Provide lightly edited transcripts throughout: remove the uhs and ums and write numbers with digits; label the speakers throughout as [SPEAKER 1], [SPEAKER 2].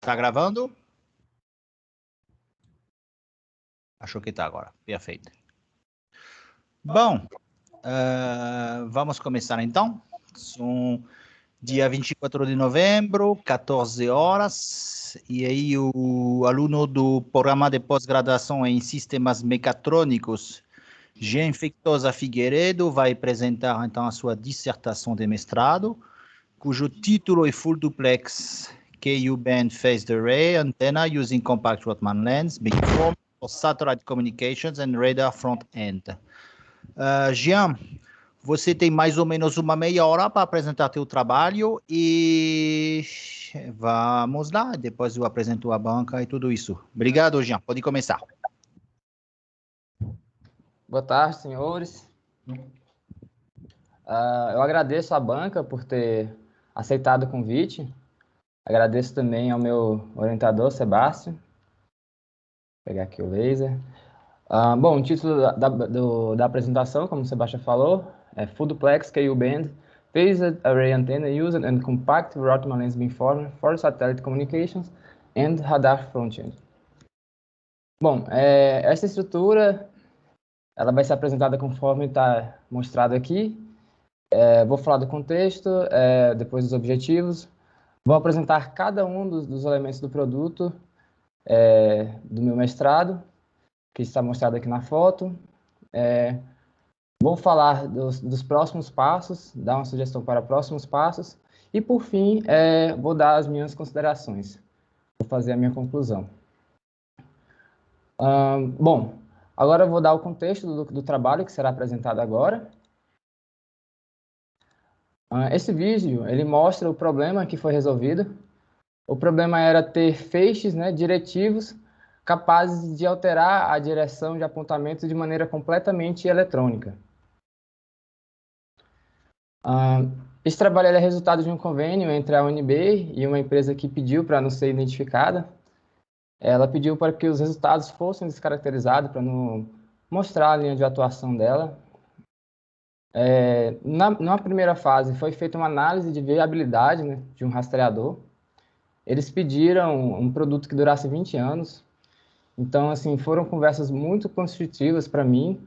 [SPEAKER 1] Tá gravando? Achou que tá agora. Perfeito. Bom, vamos começar então. São dia 24 de novembro, 14 horas, e aí o aluno do programa de pós-graduação em sistemas mecatrônicos, Jean Feitosa Figueiredo, vai apresentar então a sua dissertação de mestrado, cujo título é Full Duplex Ku-band Phased Array Antenna using Compact Rottmann Lens, Beamforming for Satellite Communications and Radar Front-End. Jean, você tem mais ou menos uma meia hora para apresentar teu trabalho e vamos lá, depois eu apresento a banca e tudo isso. Obrigado, Jean, pode começar.
[SPEAKER 2] Boa tarde, senhores. Eu agradeço à banca por ter aceitado o convite. Agradeço também ao meu orientador, Sebastião. Vou pegar aqui o laser. Bom, o título da apresentação, como o Sebastião falou, é Full Duplex Ku-band Phased Array Antenna Used and Compact Rottmann Lens Beamformer for Satellite Communications and Radar Front-End. Bom, essa estrutura ela vai ser apresentada conforme está mostrado aqui. Vou falar do contexto, depois dos objetivos. Vou apresentar cada um dos elementos do produto do meu mestrado, que está mostrado aqui na foto. Vou falar dos próximos passos, dar uma sugestão para próximos passos. E, por fim, vou dar as minhas considerações. Vou fazer a minha conclusão. Bom, agora eu vou dar o contexto do trabalho que será apresentado agora. Esse vídeo, ele mostra o problema que foi resolvido. O problema era ter feixes, diretivos, capazes de alterar a direção de apontamento de maneira completamente eletrônica. Esse trabalho é resultado de um convênio entre a UNB e uma empresa que pediu para não ser identificada. Ela pediu para que os resultados fossem descaracterizados, para não mostrar a linha de atuação dela. Na primeira fase, foi feita uma análise de viabilidade de um rastreador. Eles pediram um produto que durasse 20 anos. Então, assim, foram conversas muito construtivas para mim,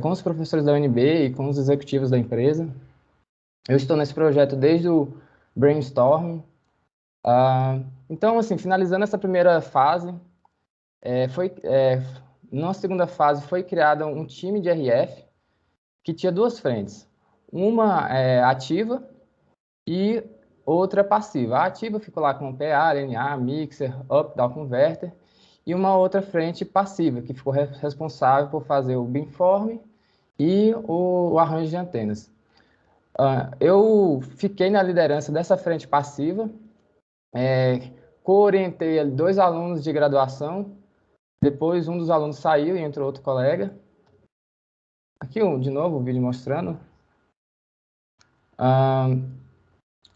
[SPEAKER 2] com os professores da UNB e com os executivos da empresa. Eu estou nesse projeto desde o brainstorming. Então, assim, finalizando essa primeira fase, na segunda fase foi criado um time de RF que tinha duas frentes. Uma ativa e outra passiva. A ativa ficou lá com PA, LNA, mixer, up, down converter. E uma outra frente passiva, que ficou responsável por fazer o beamforming e o arranjo de antenas. Eu fiquei na liderança dessa frente passiva, co-orientei 2 alunos de graduação, depois um dos alunos saiu e entrou outro colega. Aqui, de novo, o vídeo mostrando.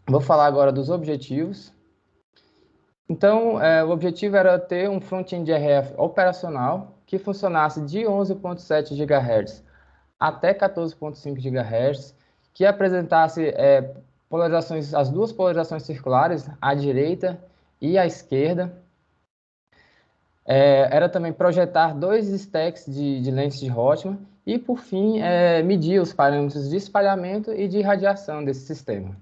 [SPEAKER 2] Vou falar agora dos objetivos. Então, o objetivo era ter um front-end RF operacional que funcionasse de 11.7 GHz até 14.5 GHz, que apresentasse polarizações, as duas polarizações circulares, à direita e à esquerda. Era também projetar 2 stacks de lentes de Rottmann e, por fim, medir os parâmetros de espalhamento e de radiação desse sistema.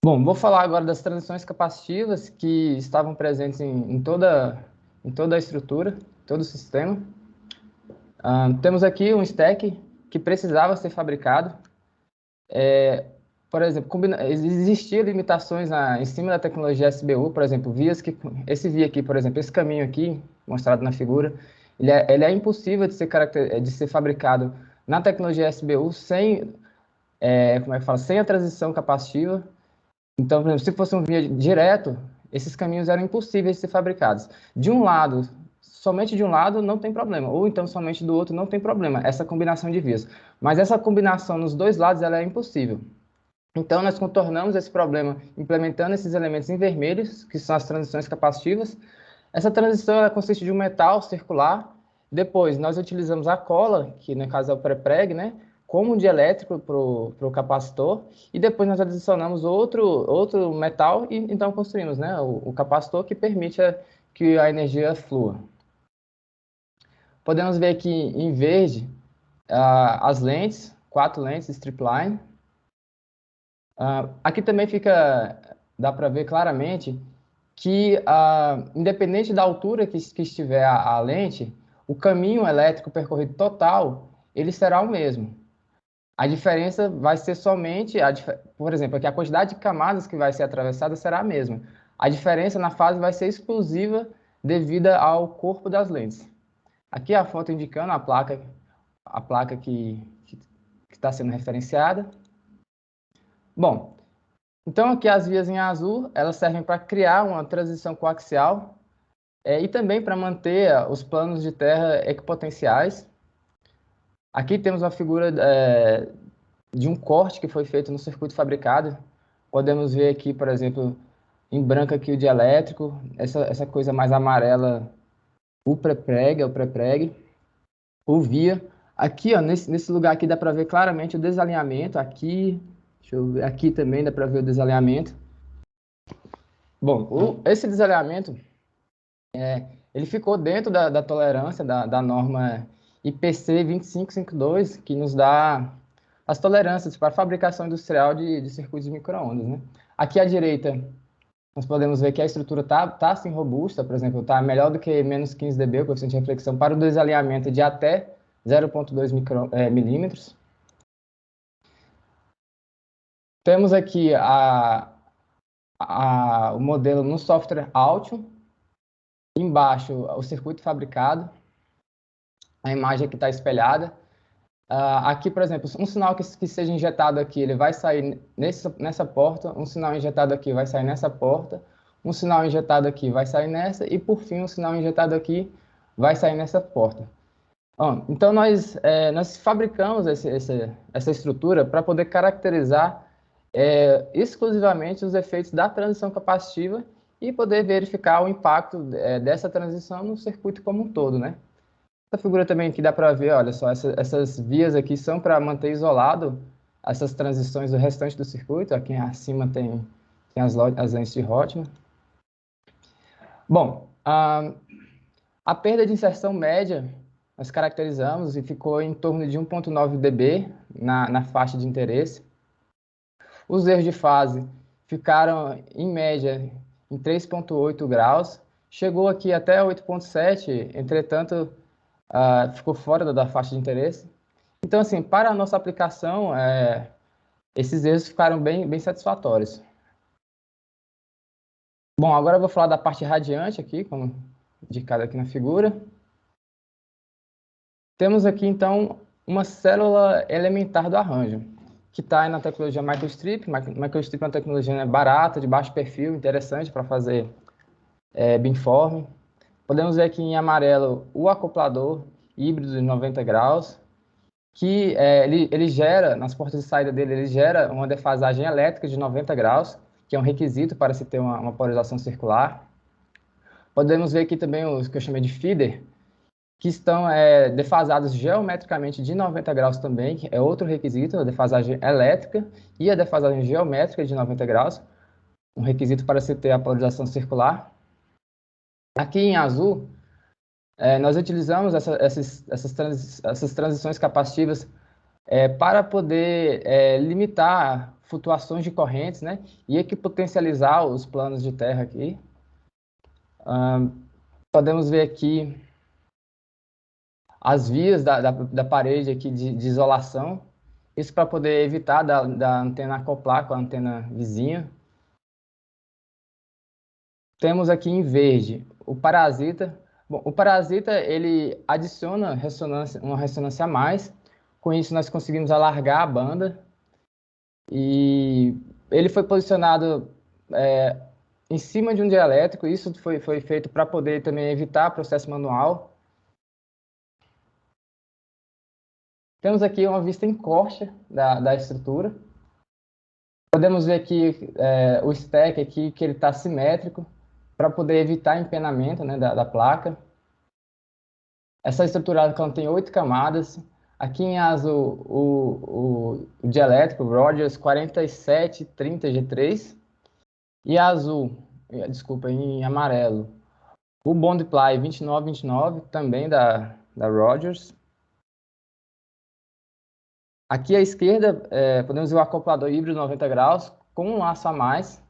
[SPEAKER 2] Bom, vou falar agora das transições capacitivas que estavam presentes em toda a estrutura, todo o sistema. Temos aqui um stack que precisava ser fabricado. Por exemplo, existiam limitações em cima da tecnologia SBU, por exemplo, esse via aqui, por exemplo, esse caminho aqui, mostrado na figura, ele é impossível de ser fabricado na tecnologia SBU sem a transição capacitiva. Então, por exemplo, se fosse um via direto, esses caminhos eram impossíveis de ser fabricados. De um lado, somente de um lado não tem problema, ou então somente do outro não tem problema, essa combinação de vias. Mas essa combinação nos dois lados ela é impossível. Então, nós contornamos esse problema implementando esses elementos em vermelhos, que são as transições capacitivas. Essa transição ela consiste de um metal circular. Depois, nós utilizamos a cola, que no caso é o pré-preg, como de elétrico para o capacitor, e depois nós adicionamos outro metal, e então construímos, né, o capacitor que permite que a energia flua. Podemos ver aqui em verde as lentes, 4 lentes stripline. Aqui também dá para ver claramente que, independente da altura que estiver a lente, o caminho elétrico percorrido total, ele será o mesmo. A diferença vai ser somente, por exemplo, aqui a quantidade de camadas que vai ser atravessada será a mesma. A diferença na fase vai ser exclusiva devido ao corpo das lentes. Aqui a foto indicando a placa que está sendo referenciada. Bom, então aqui as vias em azul, elas servem para criar uma transição coaxial e também para manter os planos de terra equipotenciais. Aqui temos uma figura de um corte que foi feito no circuito fabricado. Podemos ver aqui, por exemplo, em branco aqui o dielétrico, essa coisa mais amarela, o pré-preg, o via. Aqui, ó, nesse lugar aqui dá para ver claramente o desalinhamento. Aqui, deixa eu ver, aqui também dá para ver o desalinhamento. Bom, esse desalinhamento, ele ficou dentro da tolerância da norma IPC 2552, que nos dá as tolerâncias para a fabricação industrial de circuitos de micro-ondas, né? Aqui à direita, nós podemos ver que a estrutura está assim robusta, por exemplo, está melhor do que menos 15 dB, o coeficiente de reflexão, para o desalinhamento de até 0,2 milímetros. Temos aqui o modelo no software Altium, embaixo o circuito fabricado, a imagem aqui está espelhada. Aqui, por exemplo, um sinal que seja injetado aqui, ele vai sair nessa porta, um sinal injetado aqui vai sair nessa porta, um sinal injetado aqui vai sair nessa, e por fim, um sinal injetado aqui vai sair nessa porta. Então, nós fabricamos essa estrutura para poder caracterizar exclusivamente os efeitos da transição capacitiva e poder verificar o impacto dessa transição no circuito como um todo, né? Essa figura também aqui dá para ver, olha só, essas vias aqui são para manter isolado essas transições do restante do circuito. Aqui acima tem as lentes de Rotman. Bom, a perda de inserção média nós caracterizamos e ficou em torno de 1,9 dB na faixa de interesse. Os erros de fase ficaram, em média, em 3,8 graus. Chegou aqui até 8,7, entretanto, ficou fora da faixa de interesse. Então, assim, para a nossa aplicação, esses erros ficaram bem satisfatórios. Bom, agora eu vou falar da parte radiante aqui, como indicado aqui na figura. Temos aqui, então, uma célula elementar do arranjo, que está na tecnologia Microstrip. Microstrip é uma tecnologia barata, de baixo perfil, interessante para fazer beamforming. Podemos ver aqui em amarelo o acoplador híbrido de 90 graus, que ele gera, nas portas de saída dele, ele gera uma defasagem elétrica de 90 graus, que é um requisito para se ter uma polarização circular. Podemos ver aqui também os que eu chamei de feeder, que estão defasados geometricamente de 90 graus também, que é outro requisito, a defasagem elétrica e a defasagem geométrica de 90 graus, um requisito para se ter a polarização circular. Aqui em azul, nós utilizamos essas transições capacitivas para poder limitar flutuações de correntes, né, e equipotencializar os planos de terra aqui. Podemos ver aqui as vias da parede aqui de isolação, isso para poder evitar da antena acoplar com a antena vizinha. Temos aqui em verde o parasita. Bom, o parasita, ele adiciona uma ressonância a mais. Com isso, nós conseguimos alargar a banda. E ele foi posicionado em cima de um dielétrico. Isso foi feito para poder também evitar processo manual. Temos aqui uma vista em corte da estrutura. Podemos ver aqui o stack aqui, que ele está simétrico, para poder evitar empenamento, né, da placa. Essa estrutura contém 8 camadas. Aqui em azul, o dielétrico Rogers 4730G3. E azul, desculpa, em amarelo, o Bondply 2929, também da Rogers. Aqui à esquerda, podemos ver o acoplador híbrido 90 graus, com um laço a mais,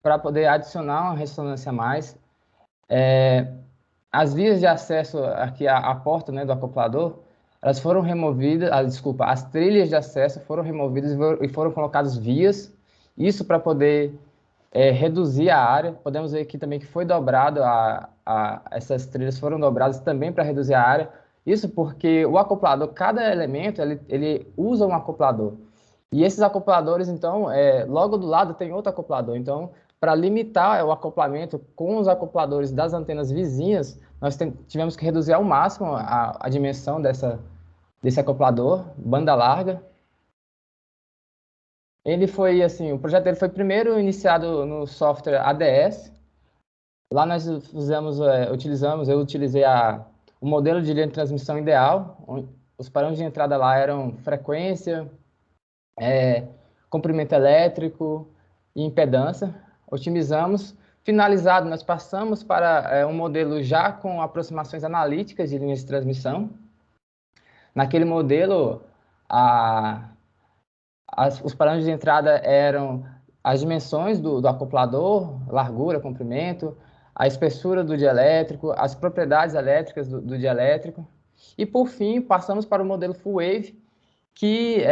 [SPEAKER 2] para poder adicionar uma ressonância a mais. As vias de acesso aqui à porta, né, do acoplador, elas foram removidas, as trilhas de acesso foram removidas e foram colocadas vias, isso para poder reduzir a área. Podemos ver aqui também que foi dobrado, essas trilhas foram dobradas também para reduzir a área. Isso porque o acoplador, cada elemento, ele usa um acoplador. E esses acopladores, então, logo do lado tem outro acoplador. Então, para limitar o acoplamento com os acopladores das antenas vizinhas, nós tivemos que reduzir ao máximo a dimensão desse acoplador, banda larga. Ele foi, assim, o projeto dele foi primeiro iniciado no software ADS. Lá nós eu utilizei o modelo de linha de transmissão ideal, onde os parâmetros de entrada lá eram frequência, comprimento elétrico e impedância. Otimizamos. Finalizado, nós passamos para um modelo já com aproximações analíticas de linhas de transmissão. Naquele modelo, os parâmetros de entrada eram as dimensões do acoplador, largura, comprimento, a espessura do dielétrico, as propriedades elétricas do dielétrico. E, por fim, passamos para o modelo Full Wave, que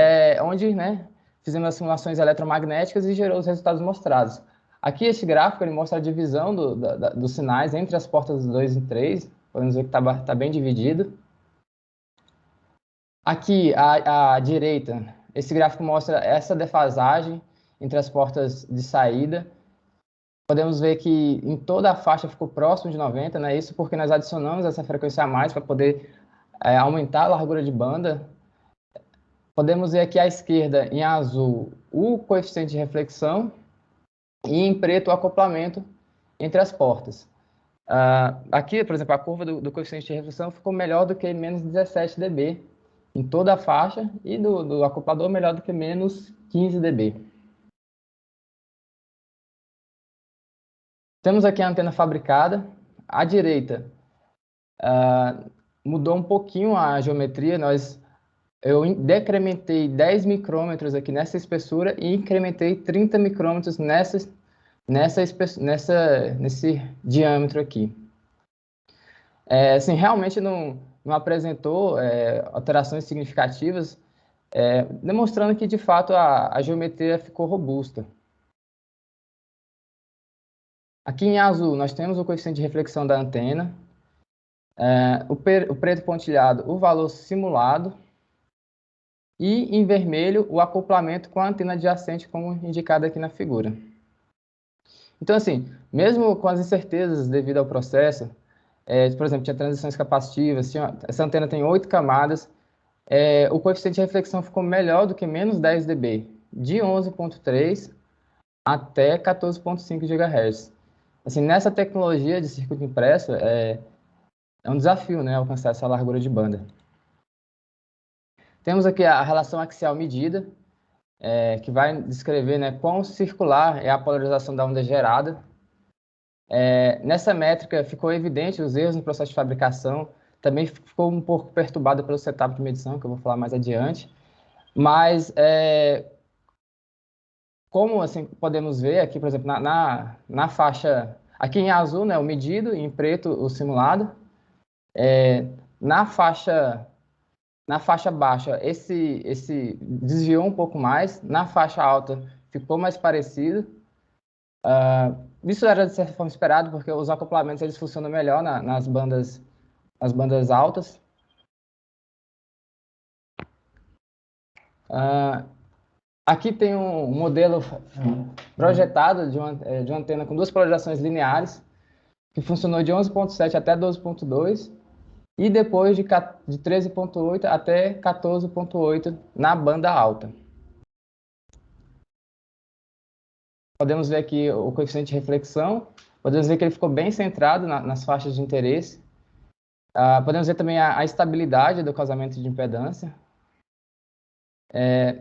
[SPEAKER 2] onde, né, fizemos as simulações eletromagnéticas e gerou os resultados mostrados. Aqui, este gráfico ele mostra a divisão dos sinais entre as portas 2 e 3. Podemos ver que está bem dividido. Aqui, à direita, esse gráfico mostra essa defasagem entre as portas de saída. Podemos ver que em toda a faixa ficou próximo de 90, né? Isso porque nós adicionamos essa frequência a mais para poder aumentar a largura de banda. Podemos ver aqui à esquerda, em azul, o coeficiente de reflexão e em preto o acoplamento entre as portas. Aqui, por exemplo, a curva do coeficiente de reflexão ficou melhor do que menos 17 dB em toda a faixa, e do acoplador melhor do que menos 15 dB. Temos aqui a antena fabricada. À direita, mudou um pouquinho a geometria. Eu decrementei 10 micrômetros aqui nessa espessura e incrementei 30 micrômetros nesse diâmetro aqui. Assim, realmente não apresentou alterações significativas, demonstrando que, de fato, a geometria ficou robusta. Aqui em azul, nós temos o coeficiente de reflexão da antena, o preto pontilhado, o valor simulado, e em vermelho, o acoplamento com a antena adjacente, como indicado aqui na figura. Então, assim, mesmo com as incertezas devido ao processo, por exemplo, tinha transições capacitivas, essa antena tem 8 camadas, o coeficiente de reflexão ficou melhor do que menos 10 dB, de 11.3 até 14.5 GHz. Assim, nessa tecnologia de circuito impresso, é um desafio, né, alcançar essa largura de banda. Temos aqui a relação axial medida, que vai descrever, né, quão circular é a polarização da onda gerada. Nessa métrica ficou evidente os erros no processo de fabricação, também ficou um pouco perturbado pelo setup de medição, que eu vou falar mais adiante, mas como assim, podemos ver aqui, por exemplo, na faixa, aqui em azul, né, o medido, e em preto o simulado, na faixa baixa esse desviou um pouco mais, na faixa alta ficou mais parecido. Isso era de certa forma esperado, porque os acoplamentos eles funcionam melhor nas bandas altas. Aqui tem um modelo projetado de uma antena com duas polarizações lineares, que funcionou de 11.7 até 12.2, e depois de 13.8 até 14.8 na banda alta. Podemos ver aqui o coeficiente de reflexão, podemos ver que ele ficou bem centrado nas faixas de interesse. Podemos ver também a estabilidade do casamento de impedância.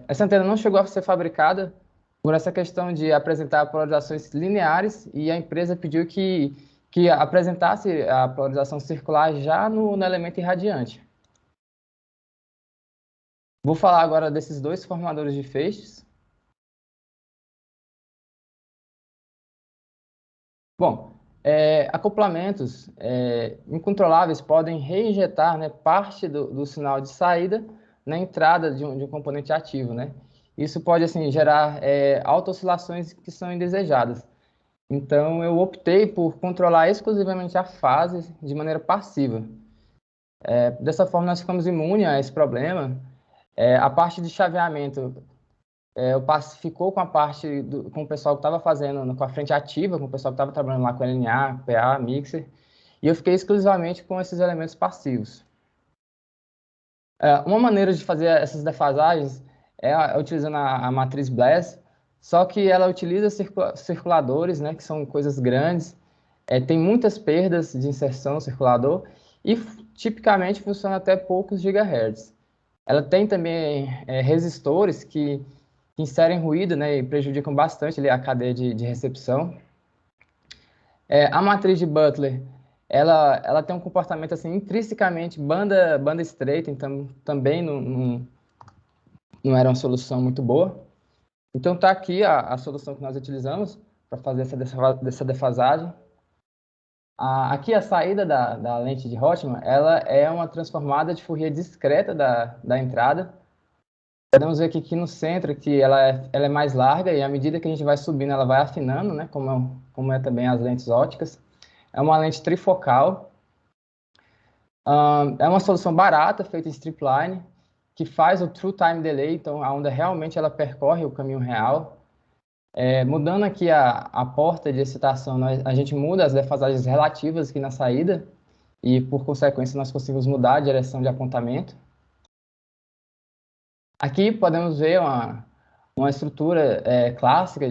[SPEAKER 2] Essa antena não chegou a ser fabricada por essa questão de apresentar polarizações lineares e a empresa pediu que apresentasse a polarização circular já no elemento irradiante. Vou falar agora desses dois formadores de feixes. Bom, acoplamentos incontroláveis podem reinjetar, né, parte do sinal de saída na entrada de um componente ativo, né? Isso pode assim, gerar auto-oscilações que são indesejadas. Então, eu optei por controlar exclusivamente a fase de maneira passiva. Dessa forma, nós ficamos imunes a esse problema. A parte de chaveamento ficou com a parte com o pessoal que estava fazendo, com a frente ativa, com o pessoal que estava trabalhando lá com LNA, PA, mixer, e eu fiquei exclusivamente com esses elementos passivos. Uma maneira de fazer essas defasagens é utilizando a matriz Blass, só que ela utiliza circuladores, né, que são coisas grandes, tem muitas perdas de inserção no circulador e tipicamente funciona até poucos gigahertz. Ela tem também resistores que inserem ruído, né, e prejudicam bastante ali, a cadeia de recepção. A matriz de Butler, ela tem um comportamento assim, intrinsecamente banda estreita, então também não era uma solução muito boa. Então está aqui a solução que nós utilizamos para fazer essa defasagem. Aqui a saída da lente de Rothman, ela é uma transformada de Fourier discreta da entrada. Podemos ver aqui no centro que ela é mais larga e à medida que a gente vai subindo, ela vai afinando, né? Como é também as lentes óticas. É uma lente trifocal. É uma solução barata, feita em stripline, que faz o true time delay, então a onda realmente ela percorre o caminho real. Mudando aqui a porta de excitação, a gente muda as defasagens relativas aqui na saída e, por consequência, nós conseguimos mudar a direção de apontamento. Aqui podemos ver uma estrutura clássica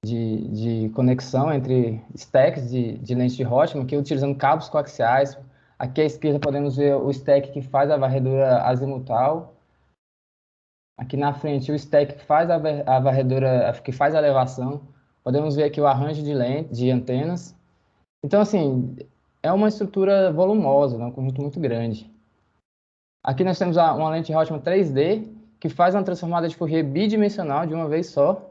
[SPEAKER 2] de conexão entre stacks de lente de Rothman, aqui utilizando cabos coaxiais. Aqui à esquerda podemos ver o stack que faz a varredura azimutal. Aqui na frente o stack que faz a varredura, que faz a elevação. Podemos ver aqui o arranjo de antenas. Então, assim, é uma estrutura volumosa, né? Um conjunto muito grande. Aqui nós temos uma lente Rothman 3D, que faz uma transformada de Fourier bidimensional de uma vez só.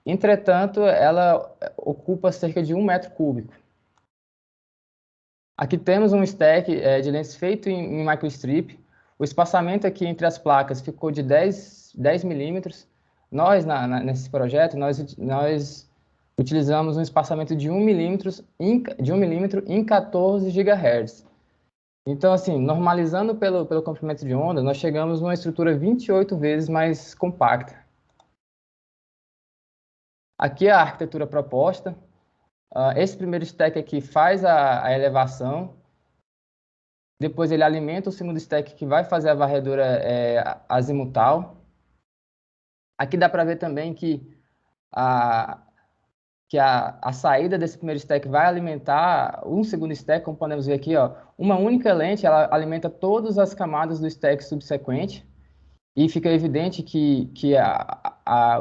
[SPEAKER 2] Entretanto, ela ocupa cerca de 1 metro cúbico. Aqui temos um stack de lentes feito em microstrip. O espaçamento aqui entre as placas ficou de 10 milímetros. Nós, nesse projeto, nós utilizamos um espaçamento de 1 milímetro em 14 GHz. Então, assim, normalizando pelo comprimento de onda, nós chegamos numa estrutura 28 vezes mais compacta. Aqui é a arquitetura proposta. Esse primeiro stack aqui faz a elevação. Depois ele alimenta o segundo stack que vai fazer a varredura azimutal. Aqui dá para ver também que a saída desse primeiro stack vai alimentar um segundo stack, como podemos ver aqui, ó, uma única lente, ela alimenta todas as camadas do stack subsequente, e fica evidente que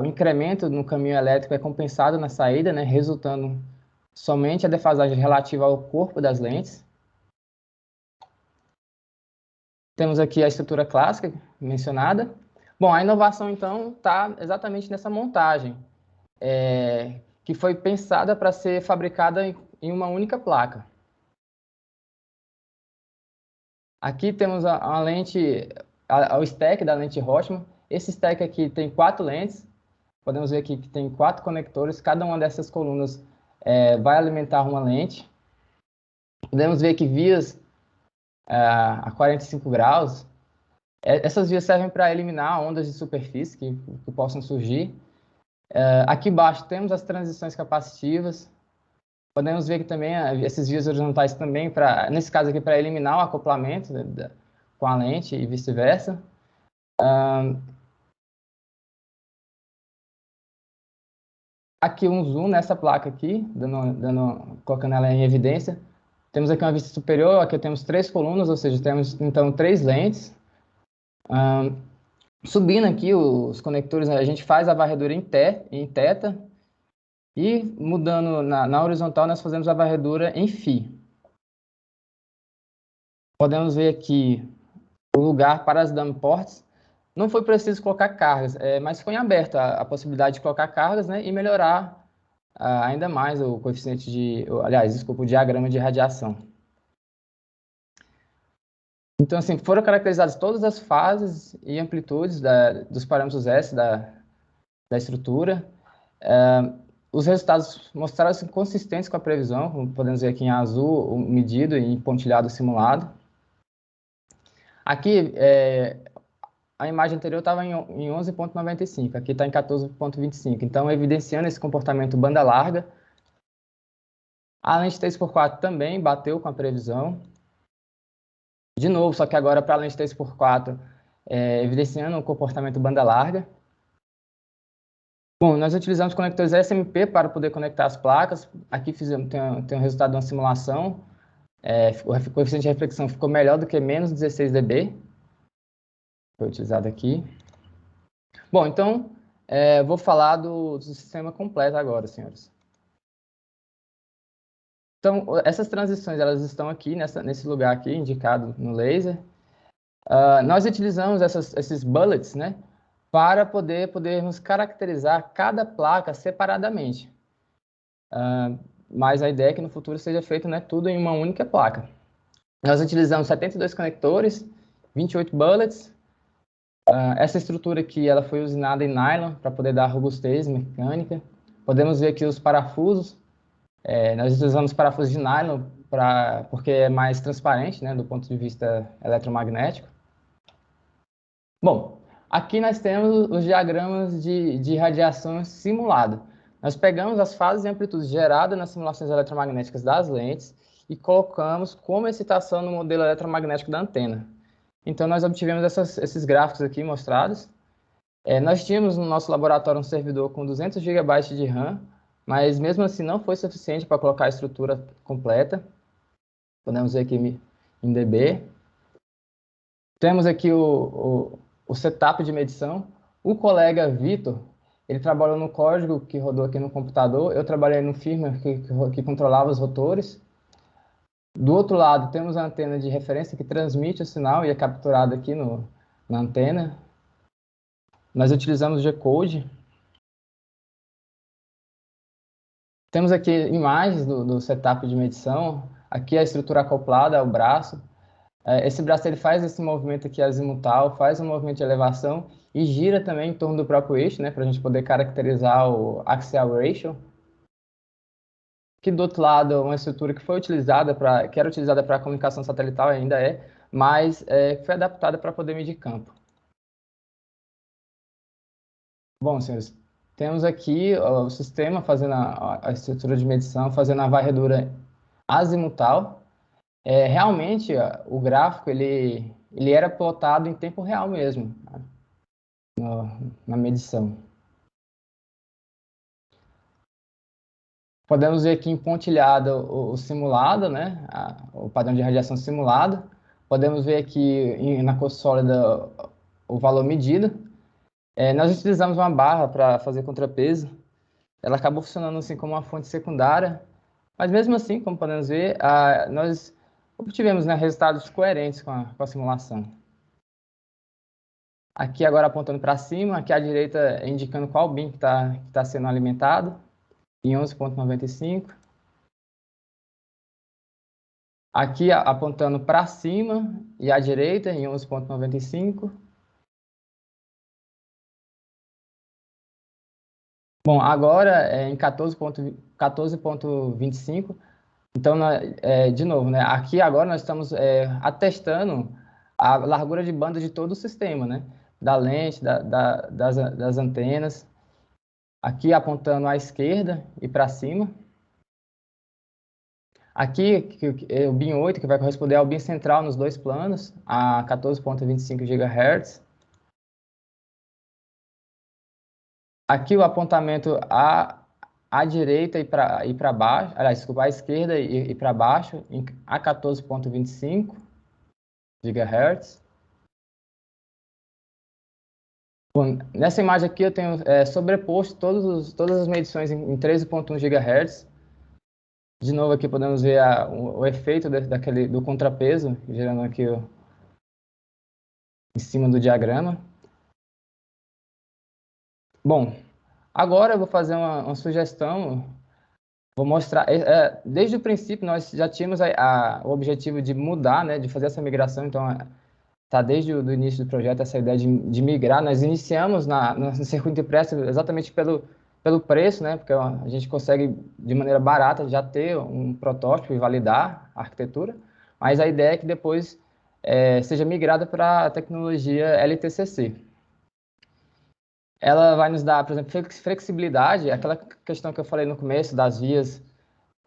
[SPEAKER 2] o incremento no caminho elétrico é compensado na saída, né, resultando somente a defasagem relativa ao corpo das lentes. Temos aqui a estrutura clássica mencionada. Bom, a inovação, então, está exatamente nessa montagem, que foi pensada para ser fabricada em uma única placa. Aqui temos a lente, o stack da lente Rothman. Esse stack aqui tem 4 lentes. Podemos ver aqui que tem 4 conectores. Cada uma dessas colunas vai alimentar uma lente. Podemos ver que vias a 45 graus. Essas vias servem para eliminar ondas de superfície que possam surgir. Aqui embaixo temos as transições capacitivas. Podemos ver que também esses vias horizontais também, nesse caso aqui, para eliminar o acoplamento com a lente e vice-versa. Aqui um zoom nessa placa aqui, colocando ela em evidência. Temos aqui uma vista superior, aqui temos 3 colunas, ou seja, temos então 3 lentes. Subindo aqui os conectores, a gente faz a varredura em teta e mudando na horizontal, nós fazemos a varredura em φ. Podemos ver aqui o lugar para as dump ports. Não foi preciso colocar cargas, mas foi em aberto a possibilidade de colocar cargas, né, e melhorar ainda mais o coeficiente aliás, desculpa, o diagrama de radiação. Então, assim, foram caracterizadas todas as fases e amplitudes dos parâmetros S da estrutura. Os resultados mostraram-se consistentes com a previsão, como podemos ver aqui em azul, o medido e em pontilhado simulado. Aqui, a imagem anterior estava em 11,95, aqui está em 14,25. Então, evidenciando esse comportamento banda larga. A lente 3x4 também bateu com a previsão. De novo, só que agora para a lente 3x4, evidenciando o comportamento banda larga. Bom, nós utilizamos conectores SMP para poder conectar as placas. Aqui tem um resultado de uma simulação. O coeficiente de reflexão ficou melhor do que menos 16 dB. Foi utilizado aqui. Bom, então, vou falar do sistema completo agora, senhores. Então, essas transições, elas estão aqui, nesse lugar aqui, indicado no laser. Nós utilizamos esses bullets, né, para podermos caracterizar cada placa separadamente. Mas a ideia é que no futuro seja feito, né, tudo em uma única placa. Nós utilizamos 72 conectores, 28 bullets. Essa estrutura aqui ela foi usinada em nylon para poder dar robustez mecânica. Podemos ver aqui os parafusos. Nós utilizamos parafusos de nylon porque é mais transparente, né, do ponto de vista eletromagnético. Bom, aqui nós temos os diagramas de radiação simulado. Nós pegamos as fases e amplitudes geradas nas simulações eletromagnéticas das lentes e colocamos como excitação no modelo eletromagnético da antena. Então, nós obtivemos esses gráficos aqui mostrados. Nós tínhamos no nosso laboratório um servidor com 200 GB de RAM, mas mesmo assim não foi suficiente para colocar a estrutura completa. Podemos ver aqui em dB. Temos aqui o setup de medição. O colega Vitor, ele trabalhou no código que rodou aqui no computador. Eu trabalhei no firmware que controlava os rotores. Do outro lado, temos a antena de referência que transmite o sinal e é capturado aqui na antena. Nós utilizamos G-Code. Temos aqui imagens do setup de medição. Aqui a estrutura acoplada ao braço. Esse braço ele faz esse movimento aqui azimutal, faz um movimento de elevação e gira também em torno do próprio eixo, né, para a gente poder caracterizar o axial ratio. Aqui do outro lado, uma estrutura que que era utilizada para comunicação satelital, ainda mas foi adaptada para poder medir campo. Bom, senhores, temos aqui o sistema fazendo a estrutura de medição, fazendo a varredura azimutal. Realmente, o gráfico ele era plotado em tempo real mesmo, na medição. Podemos ver aqui em pontilhada o simulado, né? O padrão de radiação simulado. Podemos ver aqui na cor sólida o valor medido. Nós utilizamos uma barra para fazer contrapeso. Ela acabou funcionando assim como uma fonte secundária, mas mesmo assim, como podemos ver, nós obtivemos, né, resultados coerentes com a simulação. Aqui agora apontando para cima, aqui à direita indicando qual bin que tá sendo alimentado, em 11,95. Aqui apontando para cima e à direita em 11,95. Bom, agora em 14,25. Então, de novo, né? Aqui agora nós estamos atestando a largura de banda de todo o sistema, né? Da lente, das antenas. Aqui apontando à esquerda e para cima. Aqui o bin 8, que vai corresponder ao bin central nos dois planos, a 14,25 GHz. Aqui o apontamento à direita e para baixo, aliás, desculpa, à esquerda e para baixo, a 14,25 GHz. Bom, nessa imagem aqui eu tenho sobreposto todas as medições em 13.1 GHz. De novo aqui podemos ver o efeito do contrapeso, gerando aqui em cima do diagrama. Bom, agora eu vou fazer uma sugestão, vou mostrar, desde o princípio nós já tínhamos o objetivo de mudar, né, de fazer essa migração, então tá desde o início do projeto essa ideia de migrar. Nós iniciamos no circuito impresso exatamente pelo preço, né, porque a gente consegue de maneira barata já ter um protótipo e validar a arquitetura, mas a ideia é que depois seja migrada para a tecnologia LTCC. Ela vai nos dar, por exemplo, flexibilidade, aquela questão que eu falei no começo das vias,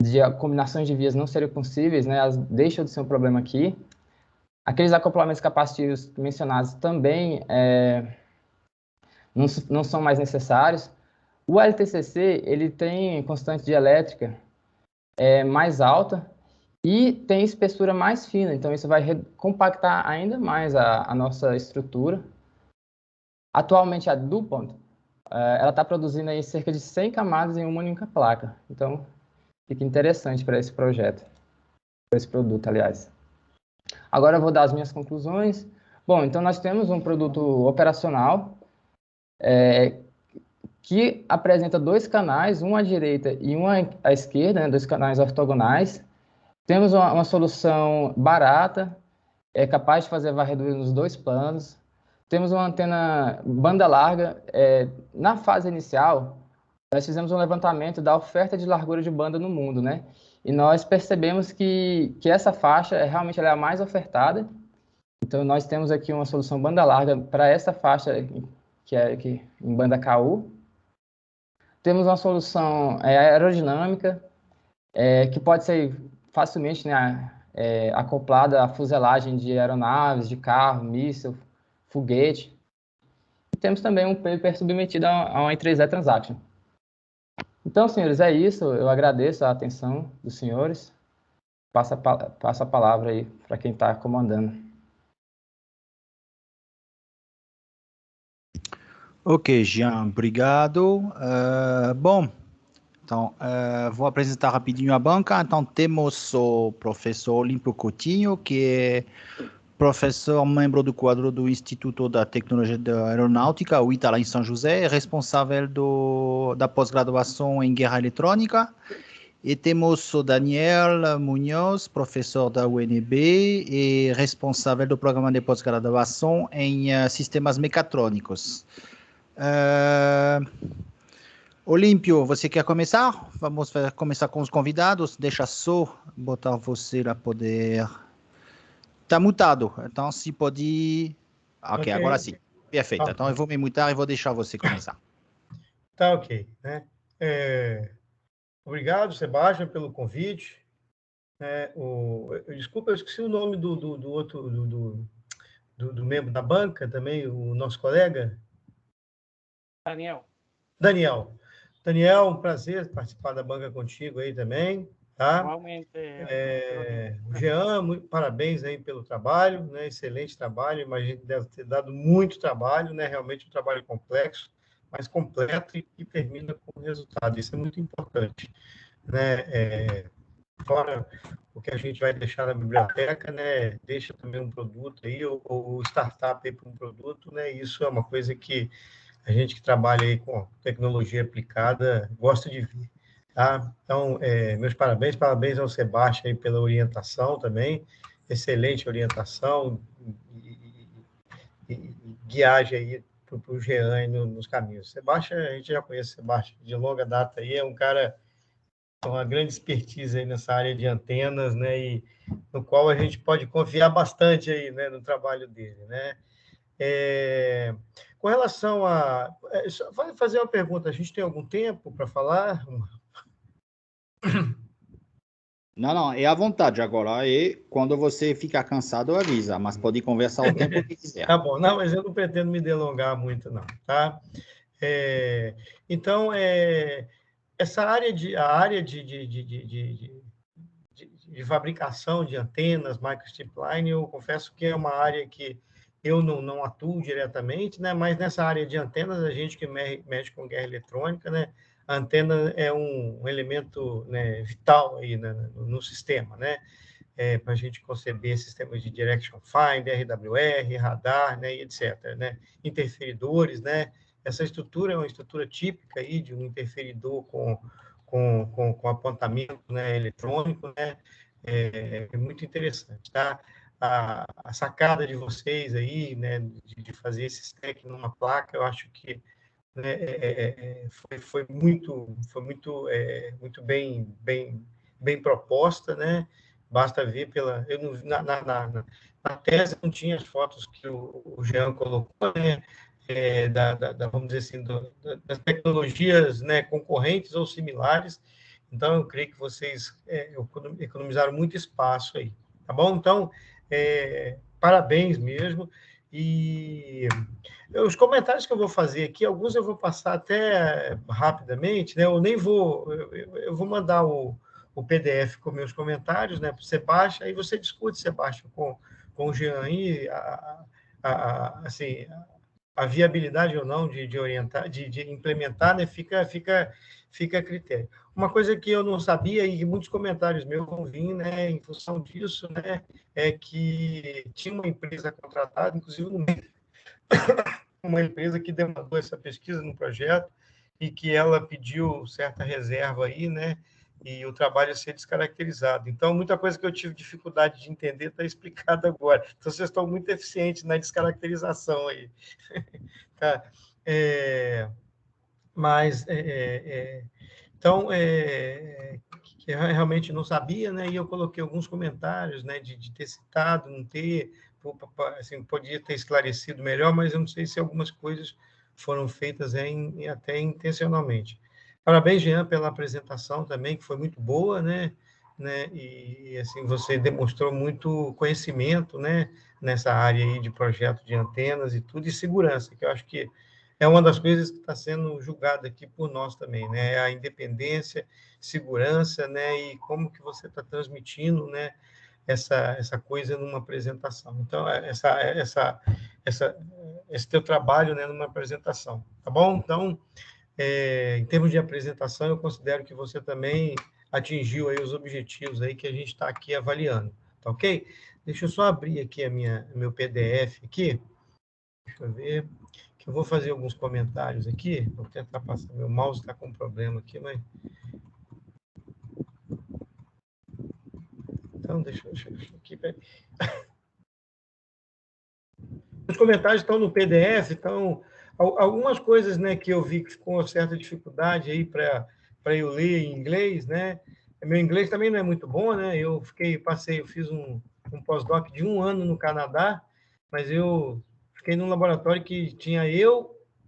[SPEAKER 2] de combinações de vias não serem possíveis, né, elas deixam de ser um problema aqui. Aqueles acoplamentos capacitivos mencionados também não são mais necessários. O LTCC ele tem constante de elétrica mais alta e tem espessura mais fina, então isso vai compactar ainda mais a nossa estrutura. Atualmente a DuPont ela está produzindo aí cerca de 100 camadas em uma única placa, então fica interessante para esse projeto, para esse produto, aliás. Agora eu vou dar as minhas conclusões. Bom, então nós temos um produto operacional que apresenta dois canais, um à direita e um à esquerda, né, dois canais ortogonais. Temos uma solução barata, capaz de fazer varredura nos dois planos. Temos uma antena banda larga. Na fase inicial, nós fizemos um levantamento da oferta de largura de banda no mundo, né? E nós percebemos que essa faixa realmente ela é a mais ofertada. Então, nós temos aqui uma solução banda larga para essa faixa que em banda KU. Temos uma solução aerodinâmica, que pode ser facilmente, né, acoplada à fuselagem de aeronaves, de carro, míssil, foguete. E temos também um paper submetido a uma I3E Transaction. Então, senhores, é isso. Eu agradeço a atenção dos senhores. Passo a palavra aí para quem está comandando.
[SPEAKER 1] Ok, Jean, obrigado. Bom, então, vou apresentar rapidinho a banca. Então, temos o professor Olímpio Coutinho, que é professor, membro do quadro do Instituto da Tecnologia da Aeronáutica, o ITA, lá em São José, responsável da pós-graduação em Guerra Eletrônica. E temos o Daniel Munoz, professor da UNB e responsável do programa de pós-graduação em sistemas mecatrônicos. Olímpio, você quer começar? Vamos começar com os convidados. Deixa só botar você para poder... Está mutado, então se pode... Ok, agora sim. Perfeito. Então eu vou me mutar e vou deixar você começar.
[SPEAKER 3] Tá ok, né? Obrigado, Sebastião, pelo convite. Desculpa, eu esqueci o nome do outro do membro da banca também, o nosso colega. Daniel, um prazer participar da banca contigo aí também, tá?
[SPEAKER 4] Igualmente.
[SPEAKER 3] Jean, parabéns aí pelo trabalho, né? Excelente trabalho, imagino que deve ter dado muito trabalho, né? Realmente um trabalho complexo, mas completo e termina com resultado. Isso é muito importante, né? Fora o que a gente vai deixar na biblioteca, né? Deixa também um produto aí, ou startup aí para um produto, né? Isso é uma coisa que a gente que trabalha aí com tecnologia aplicada gosta de ver, tá? Então, meus parabéns ao Sebastião aí pela orientação também, excelente orientação e guiagem aí para o Jean aí nos caminhos. Sebastião, a gente já conhece o Sebastião de longa data aí, é um cara com uma grande expertise aí nessa área de antenas, né? E no qual a gente pode confiar bastante aí, né, no trabalho dele, né? Com relação a... Vai fazer uma pergunta, a gente tem algum tempo para falar?
[SPEAKER 1] Não, é à vontade agora. E quando você ficar cansado, avisa, mas pode conversar o tempo que quiser.
[SPEAKER 3] Tá bom, não, mas eu não pretendo me delongar muito, não, tá? Então, essa área a área de fabricação de antenas, microstrip line, eu confesso que é uma área que eu não atuo diretamente, né? Mas nessa área de antenas, a gente que mexe com guerra eletrônica, né? A antena é um elemento, né, vital aí, né, no sistema, né? Para a gente conceber sistemas de Direction Finder, RWR, radar, né, e etc., né? Interferidores, né? Essa estrutura é uma estrutura típica aí de um interferidor com apontamento, né, eletrônico, né? É muito interessante, tá? A sacada de vocês aí, né, de fazer esse stack numa placa, eu acho que, né, foi muito bem proposta, né? Basta ver pela... Eu não, na tese não tinha as fotos que o Jean colocou, né? Vamos dizer assim, das tecnologias, né, concorrentes ou similares. Então, eu creio que vocês economizaram muito espaço aí, tá bom? Então, parabéns mesmo. E os comentários que eu vou fazer aqui, alguns eu vou passar até rapidamente, né? Eu nem vou... Eu vou mandar o PDF com meus comentários, né, para o Sebastião, aí você discute, Sebastião, com o Jean aí, assim, a viabilidade ou não de orientar, de implementar, né, fica a critério. Uma coisa que eu não sabia e muitos comentários meus vão vir, né, em função disso, né, é que tinha uma empresa contratada, inclusive uma empresa que demandou essa pesquisa no projeto e que ela pediu certa reserva aí, né, e o trabalho a ser descaracterizado. Então, muita coisa que eu tive dificuldade de entender está explicada agora. Então, vocês estão muito eficientes na descaracterização aí. Tá? Então, eu realmente não sabia, né? E eu coloquei alguns comentários, né? De ter citado, não ter, assim, podia ter esclarecido melhor, mas eu não sei se algumas coisas foram feitas até intencionalmente. Parabéns, Jean, pela apresentação também, que foi muito boa, né? E assim, você demonstrou muito conhecimento, né? Nessa área aí de projeto de antenas e tudo, e segurança, que eu acho que é uma das coisas que está sendo julgada aqui por nós também, né? A independência, segurança, né? E como que você está transmitindo, né? Essa coisa numa apresentação. Então, esse teu trabalho, né? Numa apresentação, tá bom? Então, em termos de apresentação, eu considero que você também atingiu aí os objetivos aí que a gente está aqui avaliando, tá ok? Deixa eu só abrir aqui meu PDF aqui, deixa eu ver, que eu vou fazer alguns comentários aqui, vou tentar passar, meu mouse está com um problema aqui, mas... Então, deixa eu aqui, os comentários estão no PDF, então, algumas coisas, né, que eu vi que ficou uma certa dificuldade aí para eu ler em inglês, né? Meu inglês também não é muito bom, né? Eu fiz um pós-doc de 1 ano no Canadá, mas eu fiquei num laboratório que tinha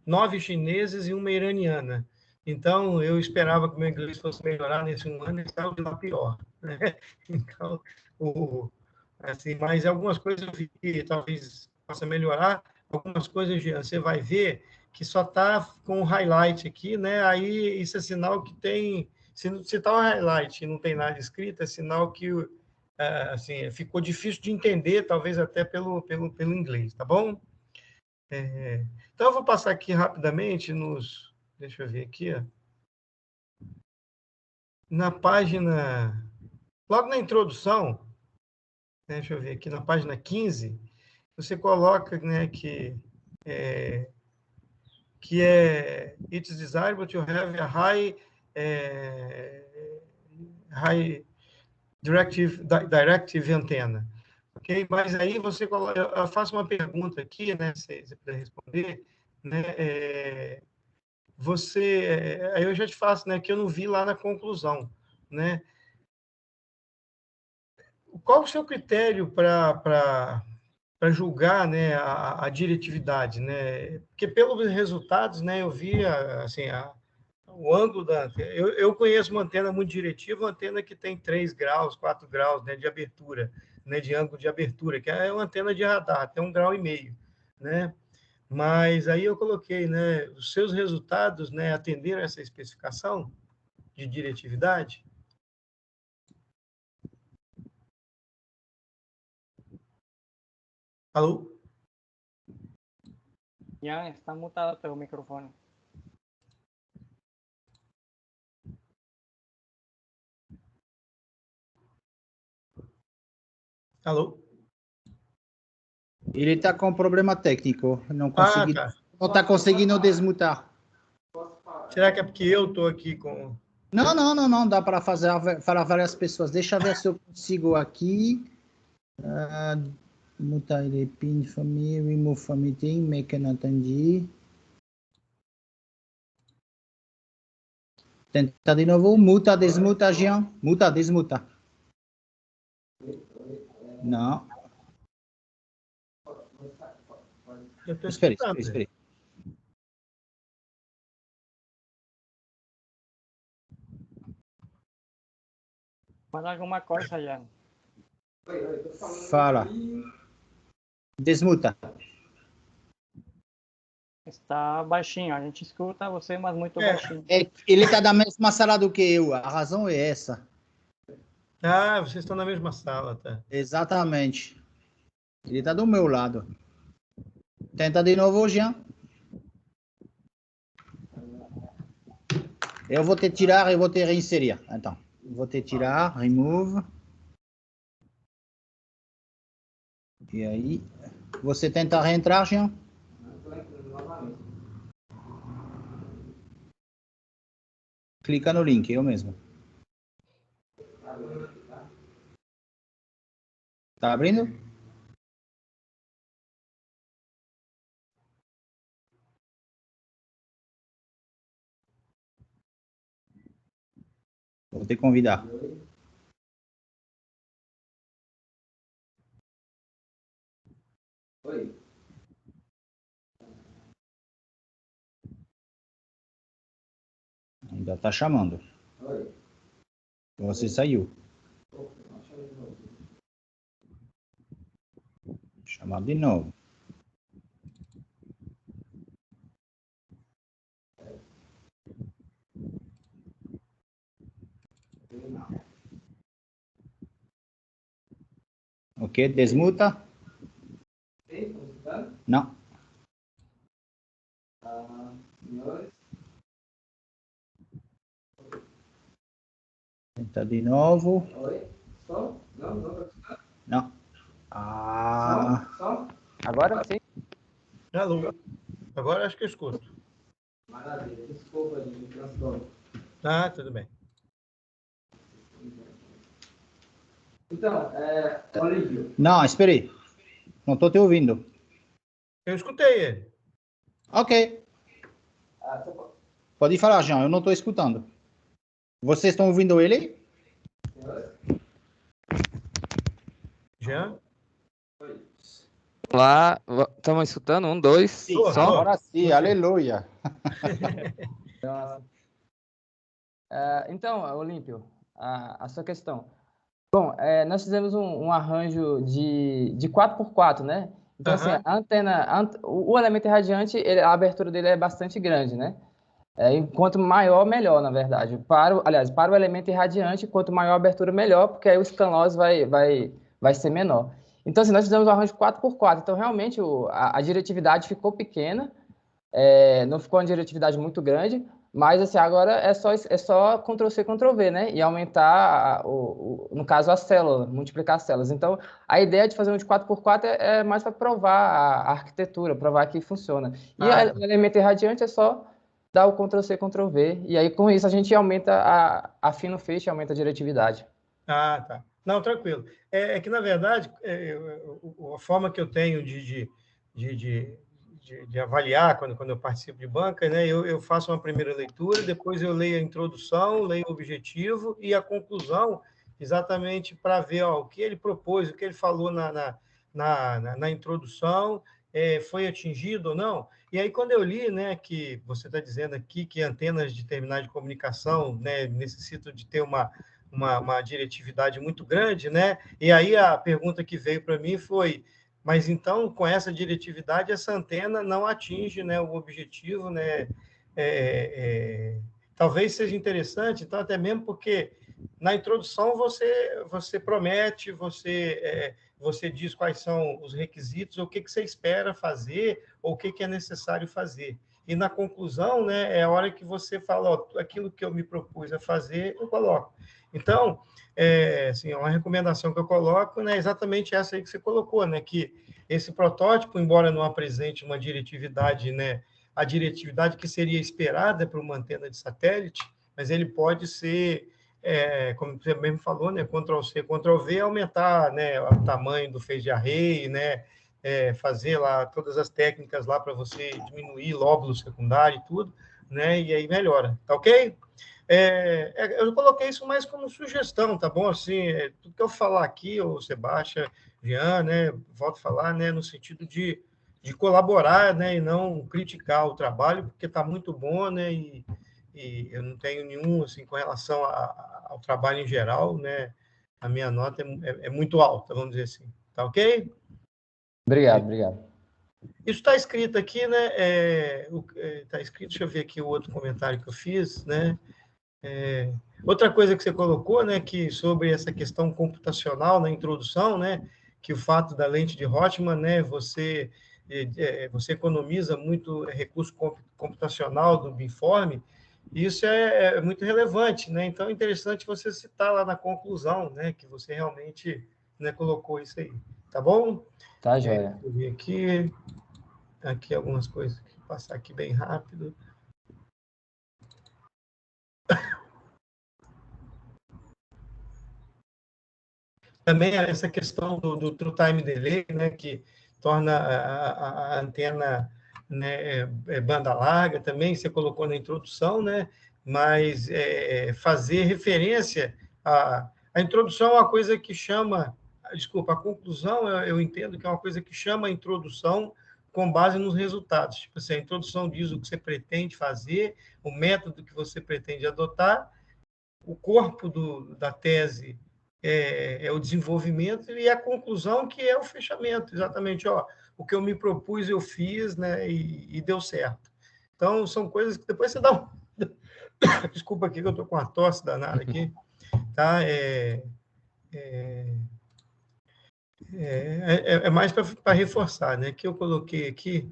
[SPEAKER 3] 9 chineses e uma iraniana. Então, eu esperava que o meu inglês fosse melhorar nesse 1 ano e estava de lá pior, né? Então, assim, mas algumas coisas eu vi que talvez possa melhorar. Algumas coisas, Jean, você vai ver que só está com o highlight aqui, né? Aí isso é sinal que tem... Se está um highlight e não tem nada escrito, é sinal que assim, ficou difícil de entender, talvez até pelo inglês, tá bom? Então, eu vou passar aqui rapidamente Deixa eu ver aqui, ó. Na página... Logo na introdução, deixa eu ver aqui, na página 15, você coloca, né, que it's desirable to have a high directive antenna. Ok? Mas aí eu faço uma pergunta aqui, né, se você puder responder, né, aí eu já te faço, né, que eu não vi lá na conclusão, né? Qual o seu critério para julgar, né, a diretividade, né? Porque pelos resultados, né, eu vi assim, o ângulo da antena. Eu conheço uma antena muito diretiva, uma antena que tem 3 graus, 4 graus, né, de abertura, né, de ângulo de abertura, que é uma antena de radar, tem 1,5 graus, né? Mas aí eu coloquei, né, os seus resultados, né, atenderam essa especificação de diretividade? Alô?
[SPEAKER 4] Ian, está mutado teu microfone.
[SPEAKER 3] Alô?
[SPEAKER 1] Ele está com problema técnico. Não está
[SPEAKER 3] Tá.
[SPEAKER 1] conseguindo desmutar.
[SPEAKER 3] Será que é porque eu estou aqui com...
[SPEAKER 1] Não. Dá para para várias pessoas. Deixa eu ver se eu consigo aqui. Mutar ele, pin family, remove family thing, make an attendee. Tenta de novo. Muta, desmuta, Jean. Muta, desmuta. Não.
[SPEAKER 3] Eu estou
[SPEAKER 1] Espere.
[SPEAKER 4] Fala alguma coisa, Ian.
[SPEAKER 1] Fala. Desmuta.
[SPEAKER 4] Está baixinho. A gente escuta você, mas muito baixinho.
[SPEAKER 1] Ele está na mesma sala do que eu. A razão é essa.
[SPEAKER 3] Ah, vocês estão na mesma sala, tá?
[SPEAKER 1] Exatamente. Ele está do meu lado. Tenta de novo, Jean. Eu vou te tirar e vou te reinserir. Então, vou te tirar, remove. E aí, você tenta reentrar, Jean? Clica no link, eu mesmo. Tá abrindo? Vou te convidar.
[SPEAKER 2] Oi.
[SPEAKER 1] Ainda tá chamando.
[SPEAKER 2] Oi.
[SPEAKER 1] Você saiu. Chamar de novo. Ok, desmuta. Não. Tenta de novo.
[SPEAKER 2] Oi. Som?
[SPEAKER 1] Não.
[SPEAKER 2] Som? Agora sim.
[SPEAKER 3] Alô? Agora acho que eu escuto.
[SPEAKER 2] Maravilha. Desculpa, gente. Transtorno.
[SPEAKER 3] Ah, tudo bem.
[SPEAKER 2] Então, Olívio.
[SPEAKER 1] Não, espere aí. Não estou te ouvindo.
[SPEAKER 3] Eu escutei ele.
[SPEAKER 1] Ok. Pode falar, Jean. Eu não estou escutando. Vocês estão ouvindo ele?
[SPEAKER 3] Jean?
[SPEAKER 2] Olá, estamos escutando? 1, 2,
[SPEAKER 1] Sim,
[SPEAKER 2] som?
[SPEAKER 1] agora sim, aleluia.
[SPEAKER 2] Então, Olímpio, a sua questão. Bom, nós fizemos um arranjo de 4x4, né? Então, assim, a antena, o elemento irradiante, a abertura dele é bastante grande, né? Quanto maior, melhor, na verdade. Para o elemento irradiante, quanto maior a abertura, melhor, porque aí o scan loss vai ser menor. Então, assim, nós fizemos um arranjo 4x4. Então, realmente, a diretividade ficou pequena, não ficou uma diretividade muito grande, mas, assim, agora é só Ctrl+C, Ctrl+V, né? E aumentar, no caso, a célula, multiplicar as células. Então, a ideia de fazer um de 4x4 é mais para provar a arquitetura, provar que funciona. E o elemento irradiante é só dar o Ctrl+C, Ctrl+V, e aí, com isso, a gente aumenta, afina o feixe e aumenta a diretividade.
[SPEAKER 3] Ah, tá. Não, tranquilo. É que, na verdade, a forma que eu tenho de avaliar quando eu participo de banca, né, eu faço uma primeira leitura, depois eu leio a introdução, leio o objetivo e a conclusão, exatamente para ver o que ele propôs, o que ele falou na introdução, foi atingido ou não. E aí, quando eu li, né, que você está dizendo aqui que antenas de terminais de comunicação, né, necessitam de ter uma diretividade muito grande, né? E aí a pergunta que veio para mim foi: mas então, com essa diretividade, essa antena não atinge, né, o objetivo, né? Talvez seja interessante, então, até mesmo porque Na introdução, você promete, você diz quais são os requisitos, o que você espera fazer, ou o que é necessário fazer. E na conclusão, né, é a hora que você fala, ó, aquilo que eu me propus a fazer, eu coloco. Então, assim, uma recomendação que eu coloco, né, é exatamente essa aí que você colocou, né, que esse protótipo, embora não apresente uma diretividade, né, a diretividade que seria esperada para uma antena de satélite, mas ele pode ser, como você mesmo falou, né, Ctrl+C, Ctrl+V, aumentar, né, o tamanho do phase array, né, fazer lá todas as técnicas lá para você diminuir lóbulo secundário e tudo, né, e aí melhora, tá ok? Eu coloquei isso mais como sugestão, tá bom? Assim, tudo que eu falar aqui, ou Sebastião, Jean, né, volto a falar, né, no sentido de colaborar, né, e não criticar o trabalho, porque está muito bom, né, e eu não tenho nenhum, assim, com relação ao trabalho em geral, né, a minha nota é muito alta, vamos dizer assim, tá ok?
[SPEAKER 2] Obrigado.
[SPEAKER 3] Isso está escrito aqui, né, está escrito, deixa eu ver aqui o outro comentário que eu fiz, né, outra coisa que você colocou, né, que sobre essa questão computacional na introdução, né, que o fato da lente de Rothman, né, você economiza muito recurso computacional do beamforming, isso é muito relevante, né? Então é interessante você citar lá na conclusão, né, que você realmente, né, colocou isso aí, tá bom?
[SPEAKER 2] Tá, joia.
[SPEAKER 3] Deixa eu ver aqui algumas coisas, vou passar aqui bem rápido. Também essa questão do True Time Delay, né, que torna a antena, né, banda larga, também você colocou na introdução, né, mas fazer referência a introdução é uma coisa que chama, desculpa, a conclusão eu entendo que é uma coisa que chama a introdução com base nos resultados. Tipo assim, a introdução diz o que você pretende fazer, o método que você pretende adotar, o corpo da tese é o desenvolvimento e a conclusão que é o fechamento, exatamente, ó, o que eu me propus eu fiz, né, e deu certo. Então, são coisas que depois você dá um... Desculpa aqui que eu estou com uma tosse danada aqui, tá? É mais para reforçar, né, que eu coloquei aqui.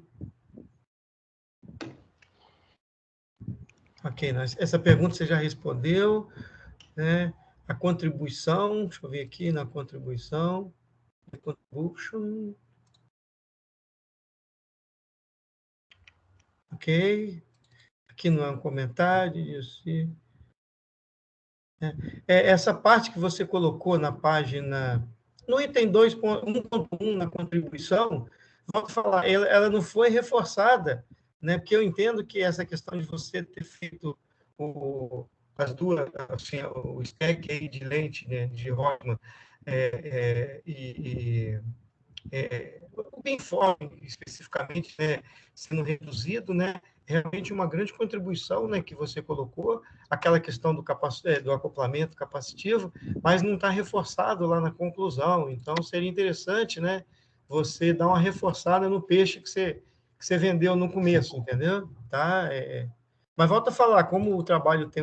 [SPEAKER 3] Ok, essa pergunta você já respondeu, né? A contribuição, deixa eu ver aqui na contribuição, contribution, ok, aqui não é um comentário, isso. Essa parte que você colocou na página, no item 2.1.1, na contribuição, vou falar, ela não foi reforçada, né? Porque eu entendo que essa questão de você ter feito as duas, assim, o stack aí de lente, né, de Rothman, o beamforming, especificamente, né, sendo reduzido, né, realmente uma grande contribuição, né, que você colocou, aquela questão do acoplamento capacitivo, mas não está reforçado lá na conclusão. Então, seria interessante, né, você dar uma reforçada no peixe que você vendeu no começo, entendeu? Tá? Mas volta a falar, como o trabalho tem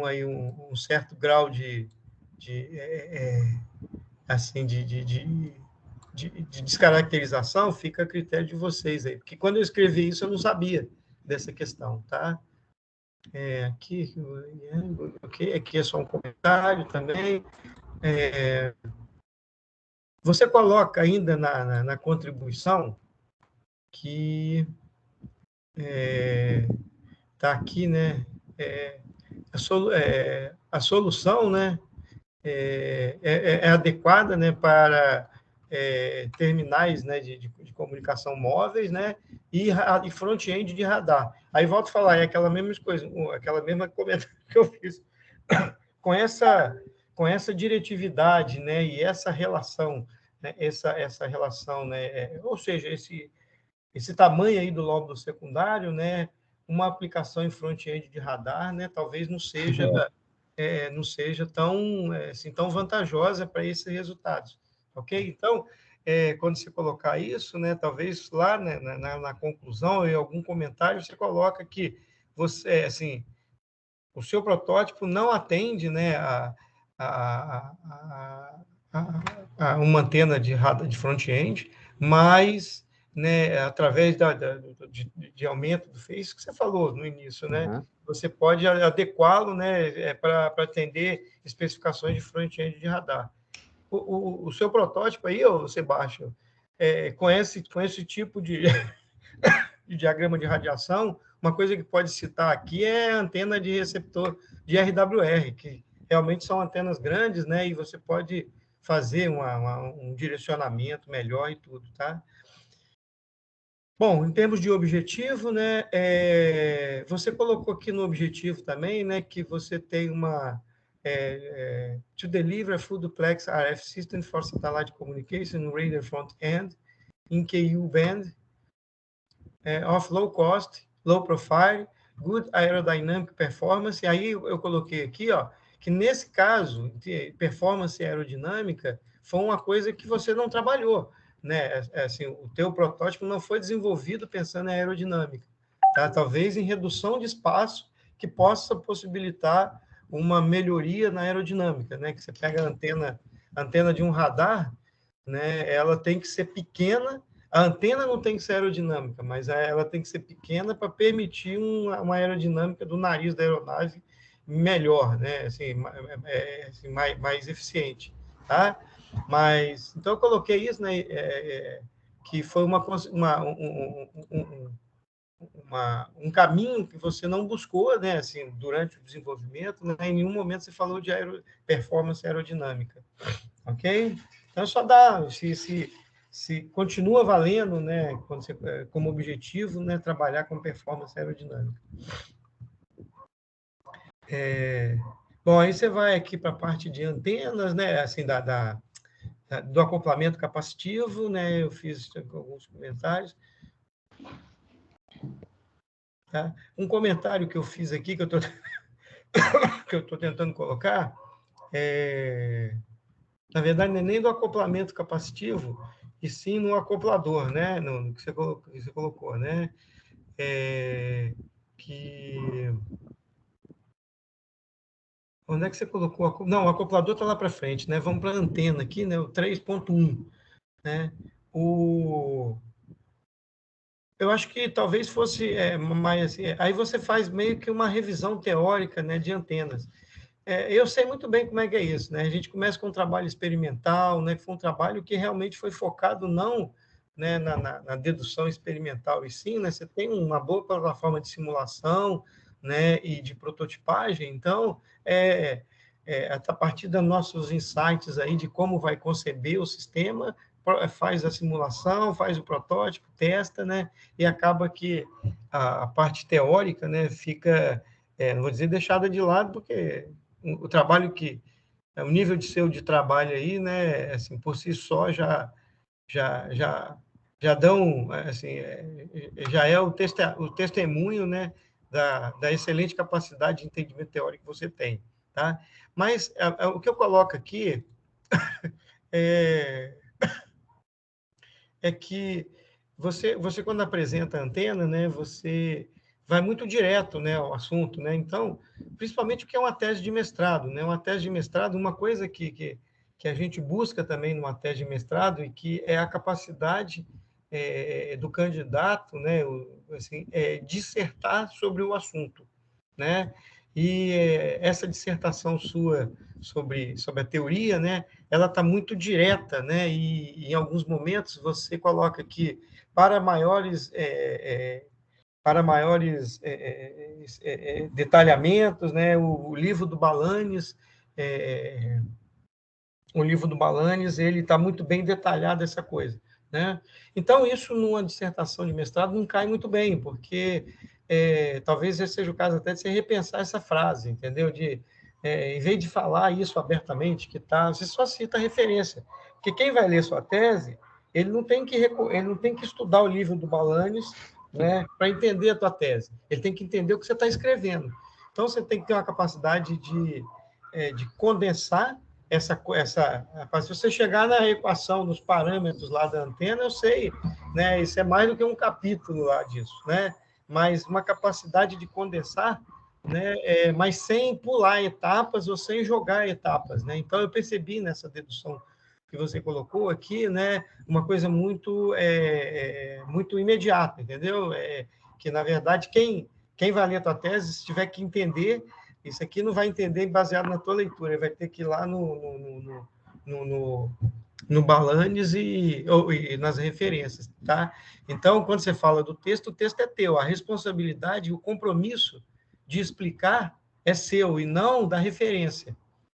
[SPEAKER 3] aí um certo grau assim, de descaracterização, fica a critério de vocês aí. Porque quando eu escrevi isso, eu não sabia dessa questão, tá? Aqui é só um comentário também. Você coloca ainda na contribuição que está aqui, né? A solução, né? É adequada, né, para terminais, né, de comunicação móveis, né, e front-end de radar. Aí volto a falar, é aquela mesma coisa, aquela mesma comentário que eu fiz. Com essa diretividade, né, e essa relação, né, essa relação, né, ou seja, esse tamanho aí do lóbulo secundário, né, uma aplicação em front-end de radar, né, talvez não seja tão vantajosa para esses resultados, ok? Então, quando você colocar isso, né, talvez lá, né, na conclusão, em algum comentário, você coloca que você, assim, o seu protótipo não atende, né, a uma antena de front-end, mas, né, através de aumento do Face, que você falou no início, né, você pode adequá-lo, né, para atender especificações de front-end de radar. O seu protótipo aí, Sebastião, com esse tipo de diagrama de radiação, uma coisa que pode citar aqui é a antena de receptor de RWR, que realmente são antenas grandes, né, e você pode fazer um direcionamento melhor e tudo, tá? Bom, em termos de objetivo, né, você colocou aqui no objetivo também, né, que você tem to deliver a full duplex RF system for satellite communication no radar front end in Ku band of low cost, low profile, good aerodynamic performance. E aí eu coloquei aqui, que nesse caso, de performance aerodinâmica, foi uma coisa que você não trabalhou, né? Assim, o teu protótipo não foi desenvolvido pensando em aerodinâmica, tá? Talvez em redução de espaço que possa possibilitar uma melhoria na aerodinâmica, né? Que você pega a antena de um radar, né? Ela tem que ser pequena. A antena não tem que ser aerodinâmica, mas ela tem que ser pequena para permitir uma aerodinâmica do nariz da aeronave melhor, né? Assim, mais eficiente, tá? Mas então eu coloquei isso, né? Que foi um caminho que você não buscou, né? Assim, durante o desenvolvimento, né? Em nenhum momento você falou de performance aerodinâmica, ok? Então só dá se continua valendo, né, como objetivo, né, trabalhar com performance aerodinâmica. Bom, aí você vai aqui para a parte de antenas, né, assim, do acoplamento capacitivo, né, eu fiz alguns comentários. Tá? Um comentário que eu fiz aqui, que eu estou tentando colocar, na verdade, não é nem do acoplamento capacitivo, e sim no acoplador, né? No que você colocou, né? Onde é que você colocou? Não, o acoplador está lá para frente, né? Vamos para a antena aqui, né? O 3.1, né? Eu acho que talvez fosse mais assim, aí você faz meio que uma revisão teórica, né, de antenas. Eu sei muito bem como é que é isso, né? A gente começa com um trabalho experimental, né? Que foi um trabalho que realmente foi focado não, né, na dedução experimental, e sim, né? Você tem uma boa plataforma de simulação, né? E de prototipagem, então a partir dos nossos insights aí de como vai conceber o sistema, faz a simulação, faz o protótipo, testa, né? E acaba que a parte teórica, né? Fica, não vou dizer deixada de lado, porque o trabalho o nível de trabalho aí, né, assim, por si só já dão, assim, já é o testemunho, né, da excelente capacidade de entendimento teórico que você tem, tá? Mas o que eu coloco aqui é que você quando apresenta a antena, né, você vai muito direto, né, ao assunto, né? Então, principalmente o que é uma tese de mestrado, né? Uma tese de mestrado, uma coisa que a gente busca também numa tese de mestrado e que é a capacidade do candidato, né, assim, dissertar sobre o assunto, né? E essa dissertação sua sobre a teoria, né, ela está muito direta, né? E em alguns momentos você coloca aqui para maiores detalhamentos, né? O livro do Balanes, ele está muito bem detalhado essa coisa, né? Então isso numa dissertação de mestrado não cai muito bem, porque talvez esse seja o caso até de você repensar essa frase, entendeu? Em vez de falar isso abertamente, você só cita a referência, porque quem vai ler sua tese, ele não tem que estudar o livro do Balanes, né, para entender a tua tese. Ele tem que entender o que você está escrevendo. Então, você tem que ter uma capacidade de condensar se você chegar na equação dos parâmetros lá da antena, eu sei, né, isso é mais do que um capítulo lá disso, né? Mas uma capacidade de condensar, né, mas sem pular etapas ou sem jogar etapas, né? Então, eu percebi nessa dedução que você colocou aqui, né, uma coisa muito, muito imediata, entendeu? Que, na verdade, quem vai ler a tua tese, se tiver que entender, isso aqui não vai entender baseado na tua leitura, ele vai ter que ir lá no Balanes e nas referências, tá? Então, quando você fala do texto, o texto é teu, a responsabilidade e o compromisso de explicar é seu e não da referência,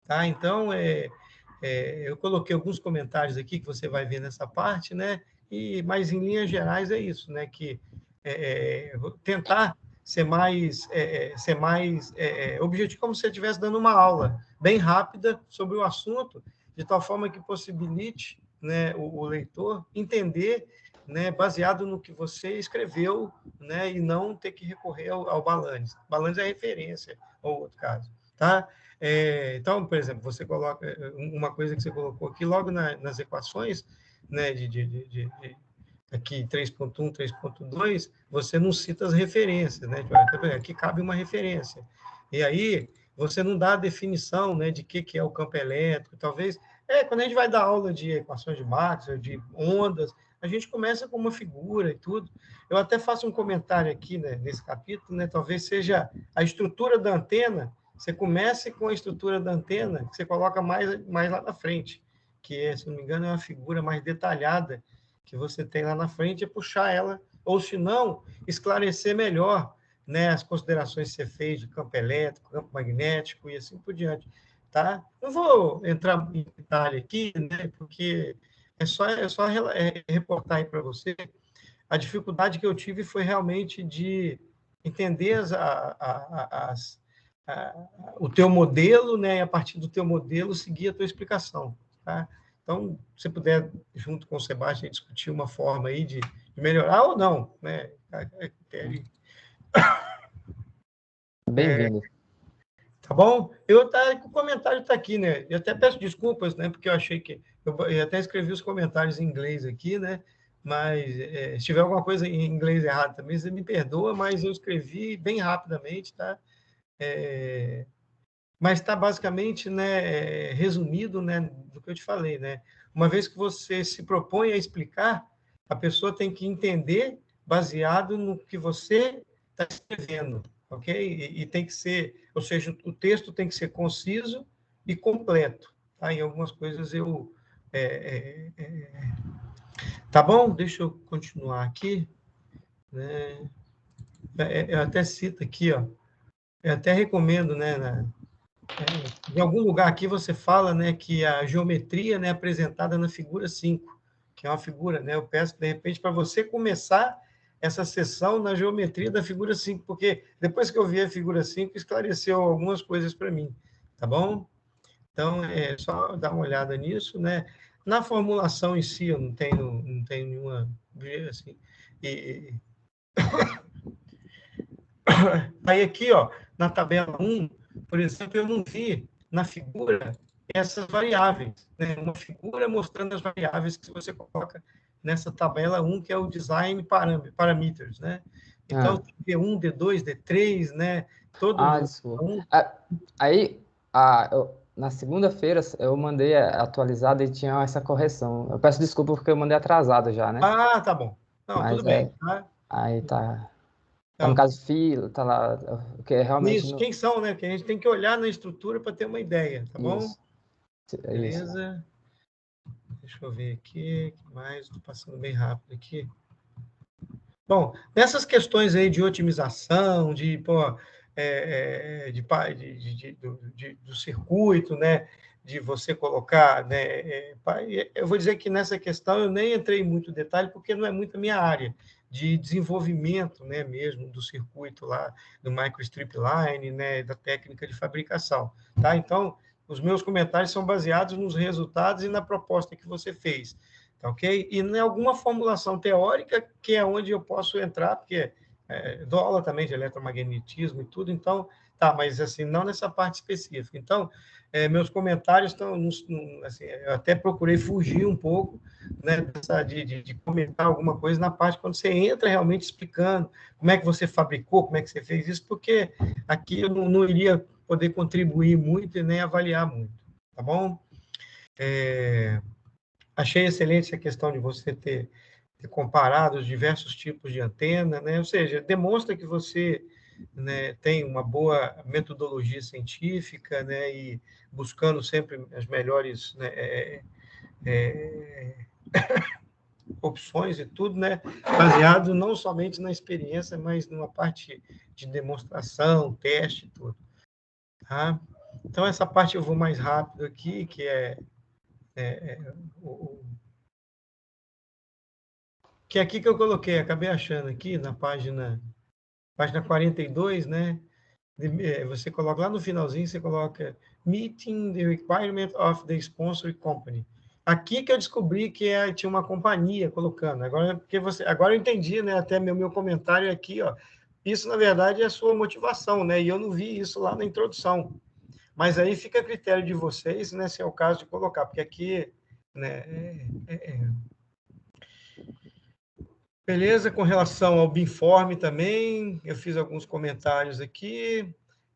[SPEAKER 3] tá? Então, eu coloquei alguns comentários aqui que você vai ver nessa parte, né? Mas em linhas gerais é isso, né? Que tentar ser mais objetivo, como se você estivesse dando uma aula bem rápida sobre o assunto, de tal forma que possibilite, né, o leitor entender, né, baseado no que você escreveu, né, e não ter que recorrer ao Balanes. Balanes é referência, ou outro caso, tá? Então, por exemplo, você coloca uma coisa que você colocou aqui logo nas equações, né, aqui 3.1, 3.2, você não cita as referências, né? Aqui cabe uma referência. E aí você não dá a definição, né, de que é o campo elétrico. Talvez, quando a gente vai dar aula de equações de Maxwell, de ondas, a gente começa com uma figura e tudo. Eu até faço um comentário aqui, né, nesse capítulo, né? Talvez seja a estrutura da antena. Você comece com a estrutura da antena, que você coloca mais lá na frente, que, se não me engano, é uma figura mais detalhada que você tem lá na frente, é puxar ela, ou se não, esclarecer melhor, né, as considerações que você fez de campo elétrico, campo magnético e assim por diante, tá? Não vou entrar em detalhe aqui, né, porque é só reportar aí para você. A dificuldade que eu tive foi realmente de entender o teu modelo, né, e a partir do teu modelo seguir a tua explicação, tá? Então, se puder, junto com o Sebastião, discutir uma forma aí de melhorar ou não, né?
[SPEAKER 2] Bem-vindo.
[SPEAKER 3] Tá bom? O comentário está aqui, né? Eu até peço desculpas, né? Porque eu achei que... Eu até escrevi os comentários em inglês aqui, né? Mas se tiver alguma coisa em inglês errado também, você me perdoa, mas eu escrevi bem rapidamente, tá? Mas está basicamente, né, resumido, né, do que eu te falei, né? Uma vez que você se propõe a explicar, a pessoa tem que entender baseado no que você está escrevendo, ok? E tem que ser, ou seja, o texto tem que ser conciso e completo, tá? Em algumas coisas tá bom? Deixa eu continuar aqui, né? Eu até cito aqui, ó. Eu até recomendo, né, em algum lugar aqui você fala, né, que a geometria, né, é apresentada na figura 5, que é uma figura, né? Eu peço, de repente, para você começar essa sessão na geometria da figura 5, porque depois que eu vi a figura 5, esclareceu algumas coisas para mim, tá bom? Então, é só dar uma olhada nisso, né? Na formulação em si, eu não tenho nenhuma... Assim, Aí aqui, ó, na tabela 1, por exemplo, eu não vi na figura essas variáveis, né? Uma figura mostrando as variáveis que você coloca nessa tabela 1, que é o design parameters, né? Então, D1, D2, D3, né?
[SPEAKER 2] Desculpa. Aí, na segunda-feira, eu mandei atualizado e tinha essa correção. Eu peço desculpa porque eu mandei atrasado já, né?
[SPEAKER 3] Ah, tá bom. Não,
[SPEAKER 2] mas
[SPEAKER 3] tudo bem. Tá?
[SPEAKER 2] Aí tá... Tá no caso fila, tá lá, que é realmente...
[SPEAKER 3] Isso, quem são, né? Que a gente tem que olhar na estrutura para ter uma ideia, tá bom?
[SPEAKER 2] Isso.
[SPEAKER 3] Beleza. Deixa eu ver aqui, o que mais? Estou passando bem rápido aqui. Bom, nessas questões aí de otimização, do circuito, né? De você colocar, né? Eu vou dizer que nessa questão eu nem entrei em muito detalhe, porque não é muito a minha área de desenvolvimento, né, mesmo do circuito lá, do microstrip line, né, da técnica de fabricação, tá? Então, os meus comentários são baseados nos resultados e na proposta que você fez, tá ok? E em alguma formulação teórica, que é onde eu posso entrar, porque dou aula também de eletromagnetismo e tudo, então Tá, mas assim, não nessa parte específica. Então, meus comentários estão, assim, eu até procurei fugir um pouco, né, de comentar alguma coisa na parte quando você entra realmente explicando como é que você fabricou, como é que você fez isso, porque aqui eu não iria poder contribuir muito e nem avaliar muito, tá bom? Achei excelente essa questão de você ter comparado os diversos tipos de antena, né? Ou seja, demonstra que você, né, tem uma boa metodologia científica, né, e buscando sempre as melhores, né, opções e tudo, né, baseado não somente na experiência, mas numa parte de demonstração, teste e tudo. Tá? Então, essa parte eu vou mais rápido aqui, que que é aqui que eu coloquei, acabei achando aqui na página 42, né? Você coloca lá no finalzinho, você coloca meeting the requirement of the sponsor company. Aqui que eu descobri que tinha uma companhia colocando. Agora eu entendi, né? Até meu comentário aqui, ó. Isso na verdade é a sua motivação, né? E eu não vi isso lá na introdução. Mas aí fica a critério de vocês, né? Se é o caso de colocar, porque aqui, né? Beleza, com relação ao Binform também, eu fiz alguns comentários aqui,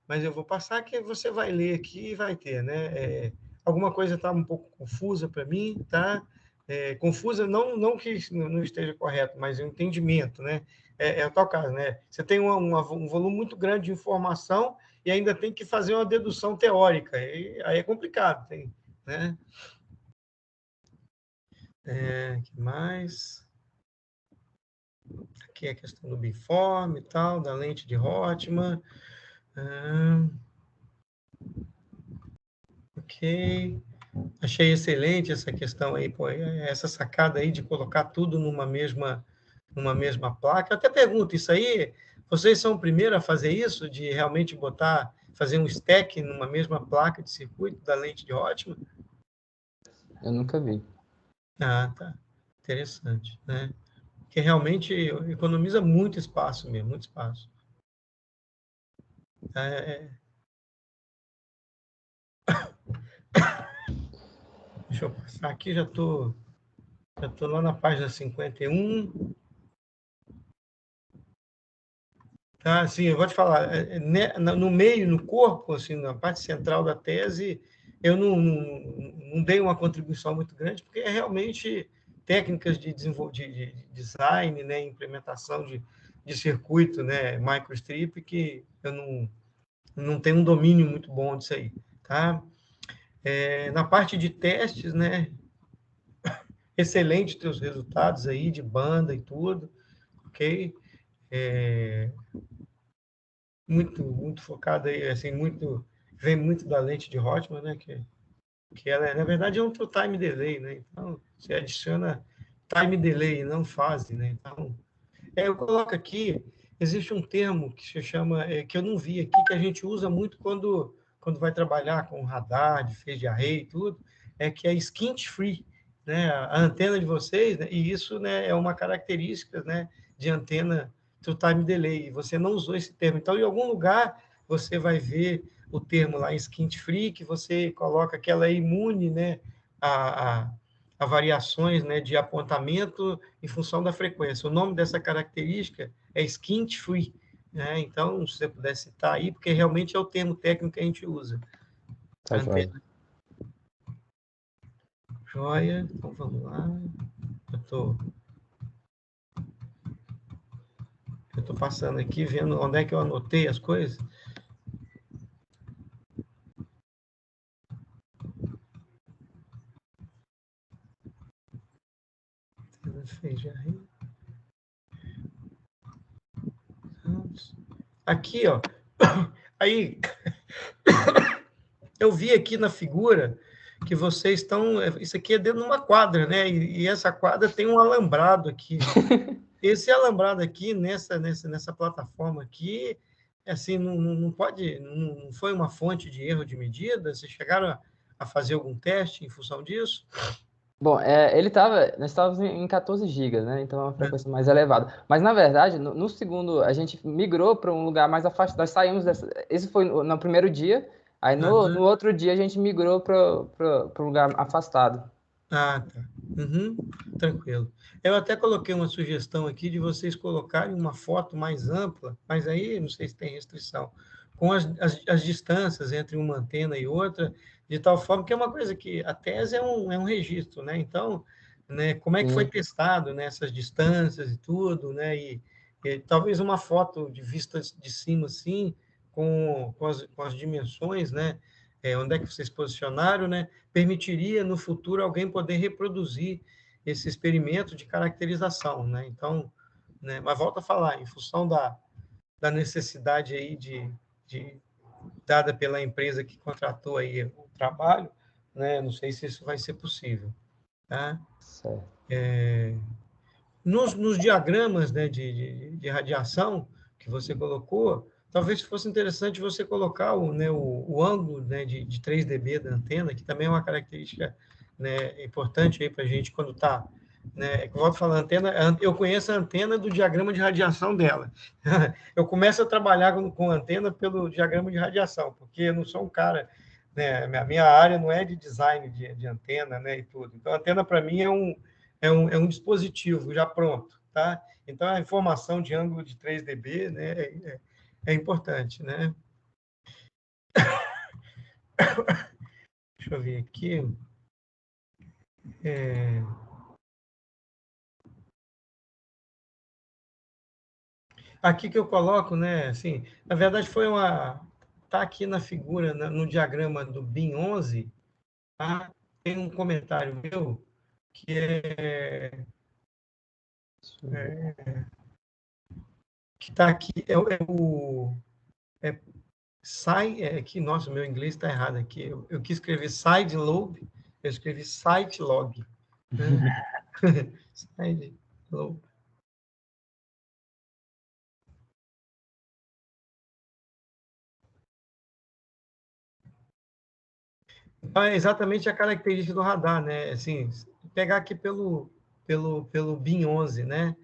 [SPEAKER 3] mas eu vou passar que você vai ler aqui e vai ter, né? Alguma coisa está um pouco confusa para mim, tá? Confusa, não que não esteja correto, mas o entendimento, né? É o tal caso, né? Você tem um volume muito grande de informação e ainda tem que fazer uma dedução teórica, aí é complicado, né? Que mais? Aqui é a questão do biforme e tal, da lente de Rotman. Ok. Achei excelente essa questão aí, pô, essa sacada aí de colocar tudo numa mesma placa. Eu até pergunto, isso aí, vocês são o primeiro a fazer isso, de realmente fazer um stack numa mesma placa de circuito da lente de Rotman?
[SPEAKER 2] Eu nunca vi.
[SPEAKER 3] Ah, tá. Interessante, né? Porque realmente economiza muito espaço mesmo, muito espaço. Deixa eu passar aqui, já estou lá na página 51. Tá, assim, eu vou te falar, no meio, no corpo, assim, na parte central da tese, eu não dei uma contribuição muito grande, porque é realmente técnicas de design, né, implementação de circuito, né, microstrip, que eu não tenho um domínio muito bom disso aí, tá? Na parte de testes, né, excelente teus resultados aí de banda e tudo, ok? Muito focado aí, assim, vem muito da lente de Rotman, né? Que ela, na verdade, é um true time delay, né? Então, você adiciona time delay, não fase, né? Então, eu coloco aqui, existe um termo que se chama, que eu não vi aqui, que a gente usa muito quando vai trabalhar com radar, de phase array e tudo, que é skint free, né? A antena de vocês, né? E isso, né, é uma característica, né, de antena true time delay. E você não usou esse termo. Então, em algum lugar, você vai ver o termo lá, skint free, que você coloca que ela é imune, né, a variações, né, de apontamento em função da frequência. O nome dessa característica é skint free, né? Então, se você puder citar aí, porque realmente é o termo técnico que a gente usa.
[SPEAKER 2] Tá joia.
[SPEAKER 3] Joia, então vamos lá. Eu tô passando aqui, vendo onde é que eu anotei as coisas. Aqui, ó. Aí, eu vi aqui na figura que vocês estão... Isso aqui é dentro de uma quadra, né? E essa quadra tem um alambrado aqui. Esse alambrado aqui, nessa plataforma aqui, assim, não pode... Não foi uma fonte de erro de medida? Vocês chegaram a fazer algum teste em função disso?
[SPEAKER 2] Bom, nós estávamos em 14 GB, né? Então é uma frequência mais elevada. Mas, na verdade, no segundo, a gente migrou para um lugar mais afastado. Nós saímos esse foi no primeiro dia, aí no outro dia a gente migrou para um lugar afastado.
[SPEAKER 3] Ah, tá. Tranquilo. Eu até coloquei uma sugestão aqui de vocês colocarem uma foto mais ampla, mas aí não sei se tem restrição, com as distâncias entre uma antena e outra, de tal forma que é uma coisa que a tese é um registro, né? Então, né, como é que foi testado, né, essas distâncias e tudo, né? E talvez uma foto de vista de cima, assim, com as dimensões, né? Onde é que vocês posicionaram, né? Permitiria, no futuro, alguém poder reproduzir esse experimento de caracterização, né? Então, né? Mas volto a falar, em função da necessidade aí dada pela empresa que contratou aí o trabalho, né? Não sei se isso vai ser possível, tá?
[SPEAKER 2] Certo.
[SPEAKER 3] Nos diagramas, né, de radiação que você colocou, talvez fosse interessante você colocar o ângulo, né, de 3 dB da antena, que também é uma característica, né, importante para a gente quando está... Né, eu volto a falar, eu conheço a antena do diagrama de radiação dela. Eu começo a trabalhar com antena pelo diagrama de radiação, porque eu não sou um cara... Né, a minha área não é de design de antena, né, e tudo. Então, a antena, para mim, é um dispositivo já pronto, tá? Então, a informação de ângulo de 3 dB, né, é importante, né? Deixa eu ver aqui. Aqui que eu coloco, né, assim, na verdade foi tá aqui na figura, no diagrama do BIM 11, tá? Tem um comentário meu que que está aqui, aqui, nossa, meu inglês está errado aqui. Eu quis escrever side lobe, eu escrevi site log. Né? Side lobe. Então, é exatamente a característica do radar, né? Assim, pegar aqui pelo BIM 11, né?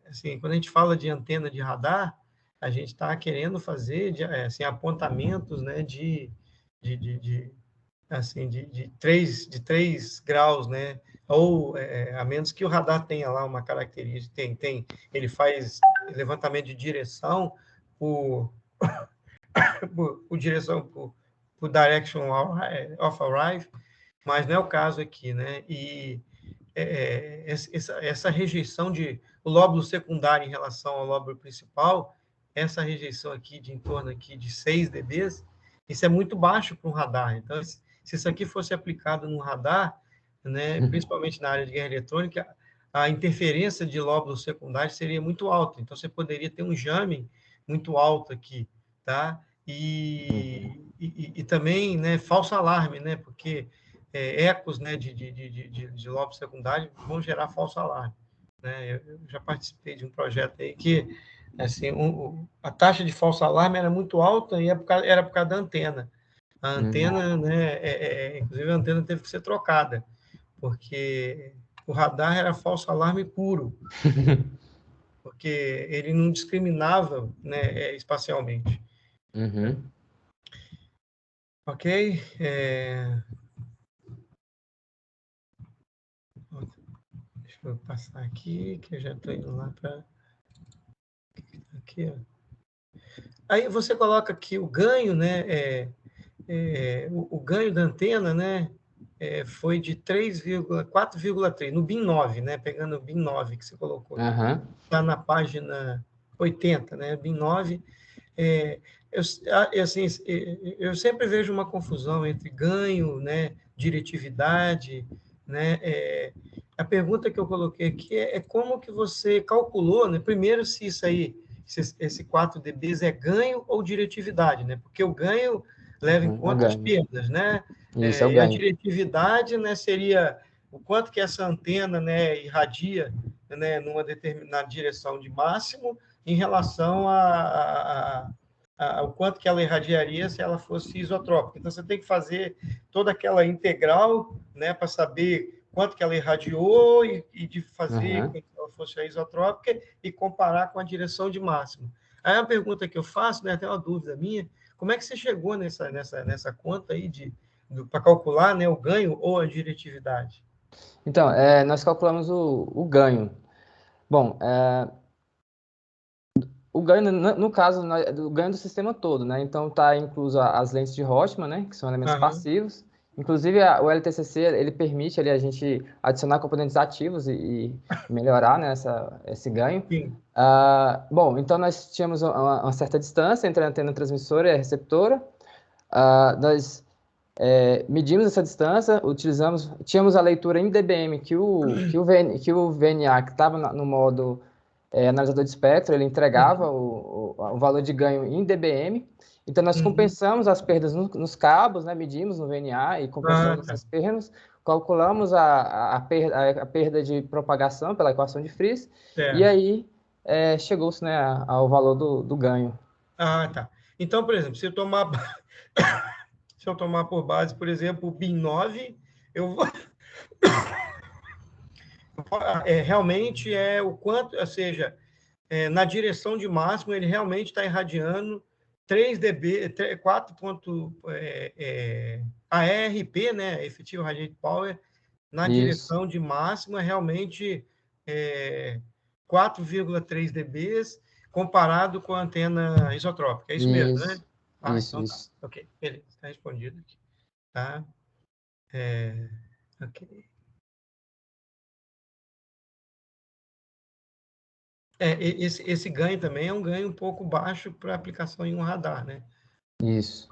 [SPEAKER 3] Assim, quando a gente fala de antena de radar, a gente está querendo fazer assim, apontamentos, né? Assim, de 3 graus, né? Ou a menos que o radar tenha lá uma característica, ele faz levantamento de direção por direção por direction of arrive, mas não é o caso aqui, né? E essa rejeição o lóbulo secundário em relação ao lóbulo principal, essa rejeição aqui em torno aqui de 6 dB, isso é muito baixo para um radar. Então, se isso aqui fosse aplicado no radar, né, principalmente na área de guerra eletrônica, a interferência de lóbulo secundário seria muito alta. Então, você poderia ter um jamming muito alto aqui, tá? E também, né, falso alarme, né? Porque ecos, né, de lobo secundário vão gerar falso alarme, né? Eu já participei de um projeto aí que assim, a taxa de falso alarme era muito alta e era por causa da antena. A antena, né, inclusive a antena teve que ser trocada, porque o radar era falso alarme puro, porque ele não discriminava, né, espacialmente. Ok? Deixa eu passar aqui, que eu já estou indo lá para... Aqui, ó. Aí você coloca aqui o ganho, né? O ganho da antena, né? Foi de 4,3 no BIM 9, né? Pegando o BIM 9 que você colocou. Está na página 80, né? BIM 9. Assim, eu sempre vejo uma confusão entre ganho, né? Diretividade, né? A pergunta que eu coloquei aqui é como que você calculou, né? Primeiro, se isso aí, esse 4 dB é ganho ou diretividade, né? Porque o ganho leva em conta as perdas, né?
[SPEAKER 2] Isso,
[SPEAKER 3] E a diretividade, né, seria o quanto que essa antena, né, irradia, né, numa determinada direção de máximo em relação o quanto que ela irradiaria se ela fosse isotrópica. Então, você tem que fazer toda aquela integral, né, para saber quanto que ela irradiou e de fazer com que ela fosse a isotrópica e comparar com a direção de máximo. Aí a pergunta que eu faço, né, até uma dúvida minha, como é que você chegou nessa conta aí para calcular, né, o ganho ou a diretividade?
[SPEAKER 2] Então, nós calculamos o ganho. Bom, o ganho, no caso, o ganho do sistema todo, né? Então, está incluso as lentes de Rochman, né? Que são elementos passivos. Inclusive, o LTCC, ele permite ali, a gente adicionar componentes ativos e melhorar, né, esse ganho. Bom, então, nós tínhamos uma certa distância entre a antena transmissora e a receptora. Nós medimos essa distância, tínhamos a leitura em dBm que o VNA, que estava no modo analisador de espectro, ele entregava o valor de ganho em dBm. Então, nós compensamos as perdas nos cabos, né? Medimos no VNA e compensamos essas perdas, calculamos a perda de propagação pela equação de Friis, e aí chegou-se, né, ao valor do ganho.
[SPEAKER 3] Tá. Então, por exemplo, se eu tomar por base, por exemplo, o BIM9, eu vou... realmente é o quanto, ou seja, na direção de máximo, ele realmente está irradiando 3 dB, 4 ponto, ARP, né, Effective Radiate Power, na direção de máximo, é realmente 4,3 dBs, comparado com a antena isotrópica. É isso mesmo, né?
[SPEAKER 2] Isso.
[SPEAKER 3] Tá. Ok, beleza, está respondido aqui. Tá? Ok. Esse ganho também é um ganho um pouco baixo para aplicação em um radar, né?
[SPEAKER 2] Isso.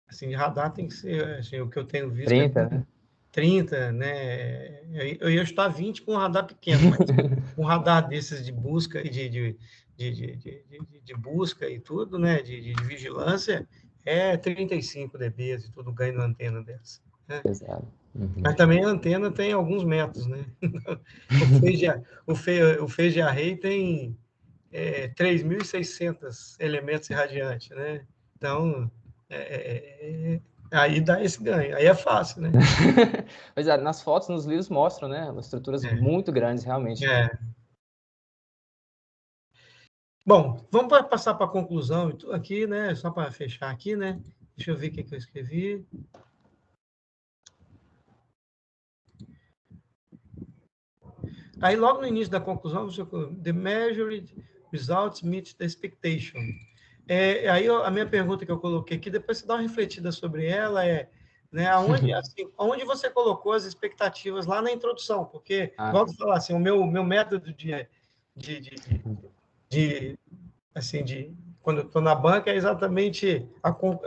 [SPEAKER 3] Assim, radar tem que ser, assim, o que eu tenho visto
[SPEAKER 2] 30, né?
[SPEAKER 3] 30, né? Eu ia estar 20 com um radar pequeno, mas um radar desses de busca, de busca e tudo, né? De vigilância, 35 dBs e tudo ganho na antena dessa. Né?
[SPEAKER 2] Exato.
[SPEAKER 3] Mas também a antena tem alguns metros, né? O phase array tem 3.600 elementos irradiantes, né? Então, aí dá esse ganho, aí é fácil, né?
[SPEAKER 2] Pois é, nas fotos, nos livros mostram, né? Estruturas muito grandes, realmente.
[SPEAKER 3] Bom, vamos passar para a conclusão aqui, né? Só para fechar aqui, né? Deixa eu ver o que eu escrevi. Aí, logo no início da conclusão, você colocou, the measured results meet the expectation. Aí, a minha pergunta que eu coloquei aqui, depois você dá uma refletida sobre ela, né, aonde você colocou as expectativas lá na introdução? Porque, vamos falar assim, o meu método quando eu estou na banca, é exatamente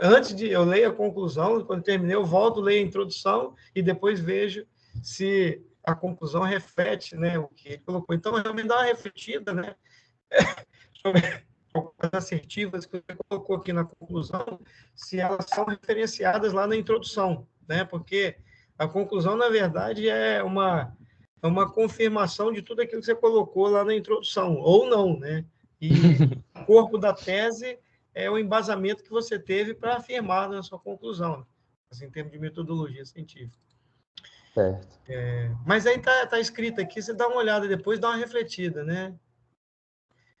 [SPEAKER 3] antes de eu leio a conclusão, quando terminei, eu volto, leio a introdução e depois vejo se a conclusão reflete, né, o que ele colocou. Então, realmente dá uma refletida, né, sobre as assertivas que você colocou aqui na conclusão, se elas são referenciadas lá na introdução, né, porque a conclusão, na verdade, é uma confirmação de tudo aquilo que você colocou lá na introdução, ou não, né, e o corpo da tese é o embasamento que você teve para afirmar na sua conclusão, assim, em termos de metodologia científica.
[SPEAKER 2] Certo.
[SPEAKER 3] Mas aí tá escrito aqui, você dá uma olhada depois, dá uma refletida, né?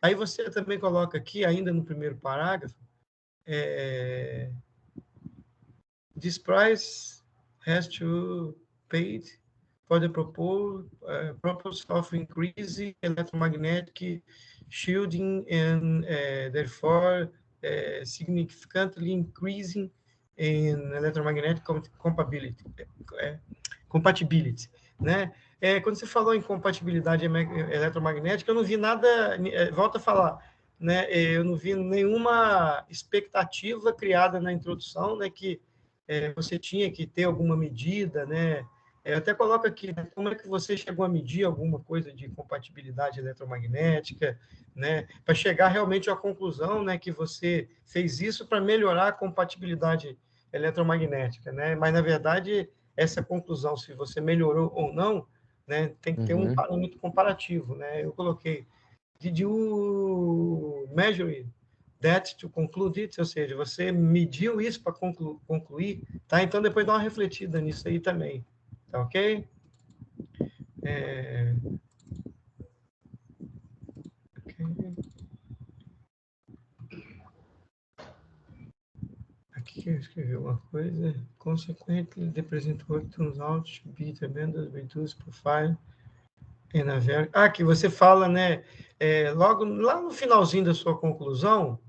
[SPEAKER 3] Aí você também coloca aqui, ainda no primeiro parágrafo, this price has to pay for the purpose of increasing electromagnetic shielding and therefore significantly increasing in electromagnetic compatibility, né? Quando você falou em compatibilidade eletromagnética, eu não vi nada, volto a falar, né? Eu não vi nenhuma expectativa criada na introdução, né? Que você tinha que ter alguma medida, né? Eu até coloco aqui, né, como é que você chegou a medir alguma coisa de compatibilidade eletromagnética, né? Para chegar realmente à conclusão, né, que você fez isso para melhorar a compatibilidade eletromagnética, né? Mas, na verdade, essa conclusão, se você melhorou ou não, né, tem que ter um parâmetro comparativo, né? Eu coloquei, did you measure that to conclude it, ou seja, você mediu isso para concluir, tá? Então, depois dá uma refletida nisso aí também, tá ok? Aqui eu escrevi uma coisa. Consequently, the present work turns out to be tremendous reduced profile and a very... que você fala, né? Logo lá no finalzinho da sua conclusão,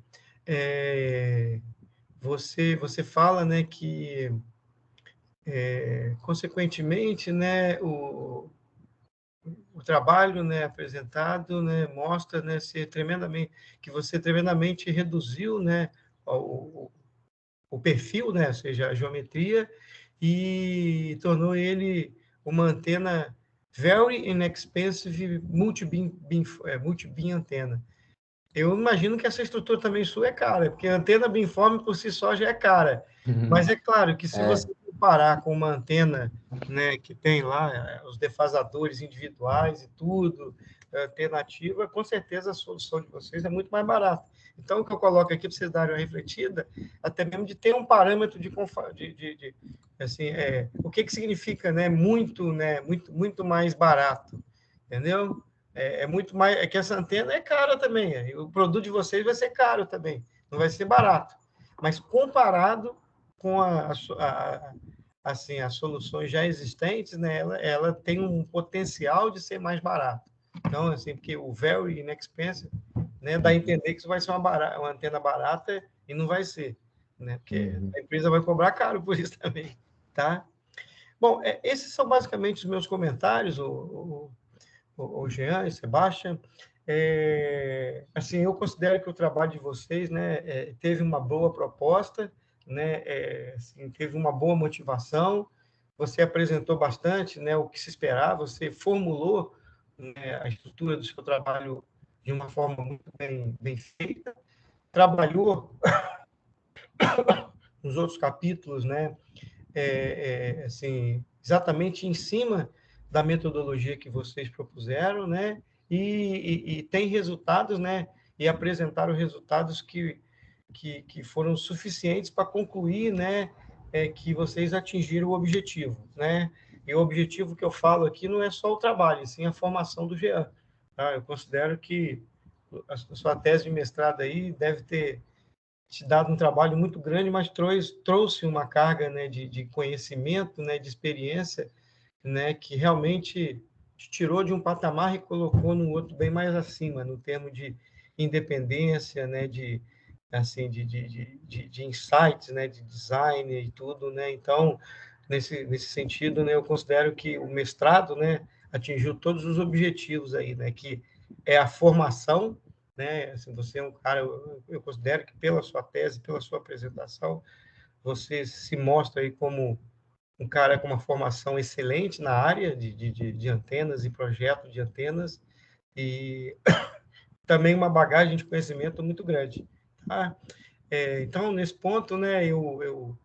[SPEAKER 3] você fala, né, que consequentemente, né, o trabalho, né, apresentado, né, mostra, né, que você tremendamente reduziu, né, o perfil, né, ou seja, a geometria, e tornou ele uma antena very inexpensive multi-beam antena. Eu imagino que essa estrutura também sua é cara, porque a antena beamform por si só já é cara. Mas é claro que se você comparar com uma antena, né, que tem lá os defasadores individuais e tudo, alternativa, com certeza a solução de vocês é muito mais barata. Então, o que eu coloco aqui para vocês darem uma refletida, até mesmo de ter um parâmetro assim, o que significa, né, muito mais barato, entendeu? Muito mais, é que essa antena é cara também, o produto de vocês vai ser caro também, não vai ser barato, mas comparado com assim, as soluções já existentes, né, ela tem um potencial de ser mais barato. Então, assim, porque o very inexpensive, né, dá a entender que isso vai ser uma antena barata e não vai ser, né, porque a empresa vai cobrar caro por isso também, tá? Bom, esses são basicamente os meus comentários, o Jean e Sebastião. Assim, eu considero que o trabalho de vocês, né, teve uma boa proposta, né, assim, teve uma boa motivação, você apresentou bastante, né, o que se esperava, você formulou, né, a estrutura do seu trabalho de uma forma muito bem feita, trabalhou nos outros capítulos, né, assim, exatamente em cima da metodologia que vocês propuseram, né, e tem resultados, né, e apresentaram resultados que foram suficientes para concluir, né, que vocês atingiram o objetivo, né, e o objetivo que eu falo aqui não é só o trabalho, sim a formação do Jean, tá? Eu considero que a sua tese de mestrado aí deve ter te dado um trabalho muito grande, mas trouxe uma carga, né, de conhecimento, né, de experiência, né, que realmente te tirou de um patamar e colocou num outro bem mais acima, no termo de independência, né, de insights, né, de design e tudo, né. Então, nesse sentido, né, eu considero que o mestrado, né, atingiu todos os objetivos aí, né, que é a formação, né? Assim, você é um cara, eu considero que pela sua tese, pela sua apresentação, você se mostra aí como um cara com uma formação excelente na área de antenas e projeto de antenas, e também uma bagagem de conhecimento muito grande. Tá? Então, nesse ponto, né, eu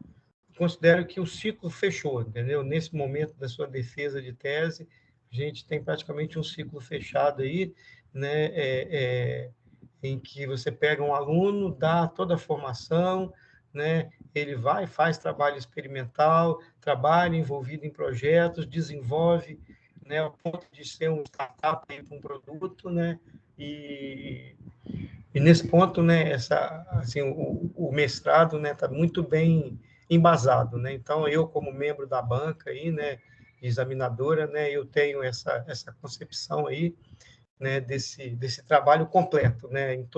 [SPEAKER 3] considero que o ciclo fechou, entendeu? Nesse momento da sua defesa de tese, a gente tem praticamente um ciclo fechado aí, né, em que você pega um aluno, dá toda a formação, né? Ele vai, faz trabalho experimental, trabalha envolvido em projetos, desenvolve, né, ao ponto de ser um startup para um produto, né? E nesse ponto, né, assim, o mestrado, né, está muito bem embasado, né? Então, eu como membro da banca aí, né, examinadora, né, eu tenho essa concepção aí, né, desse trabalho completo, né, em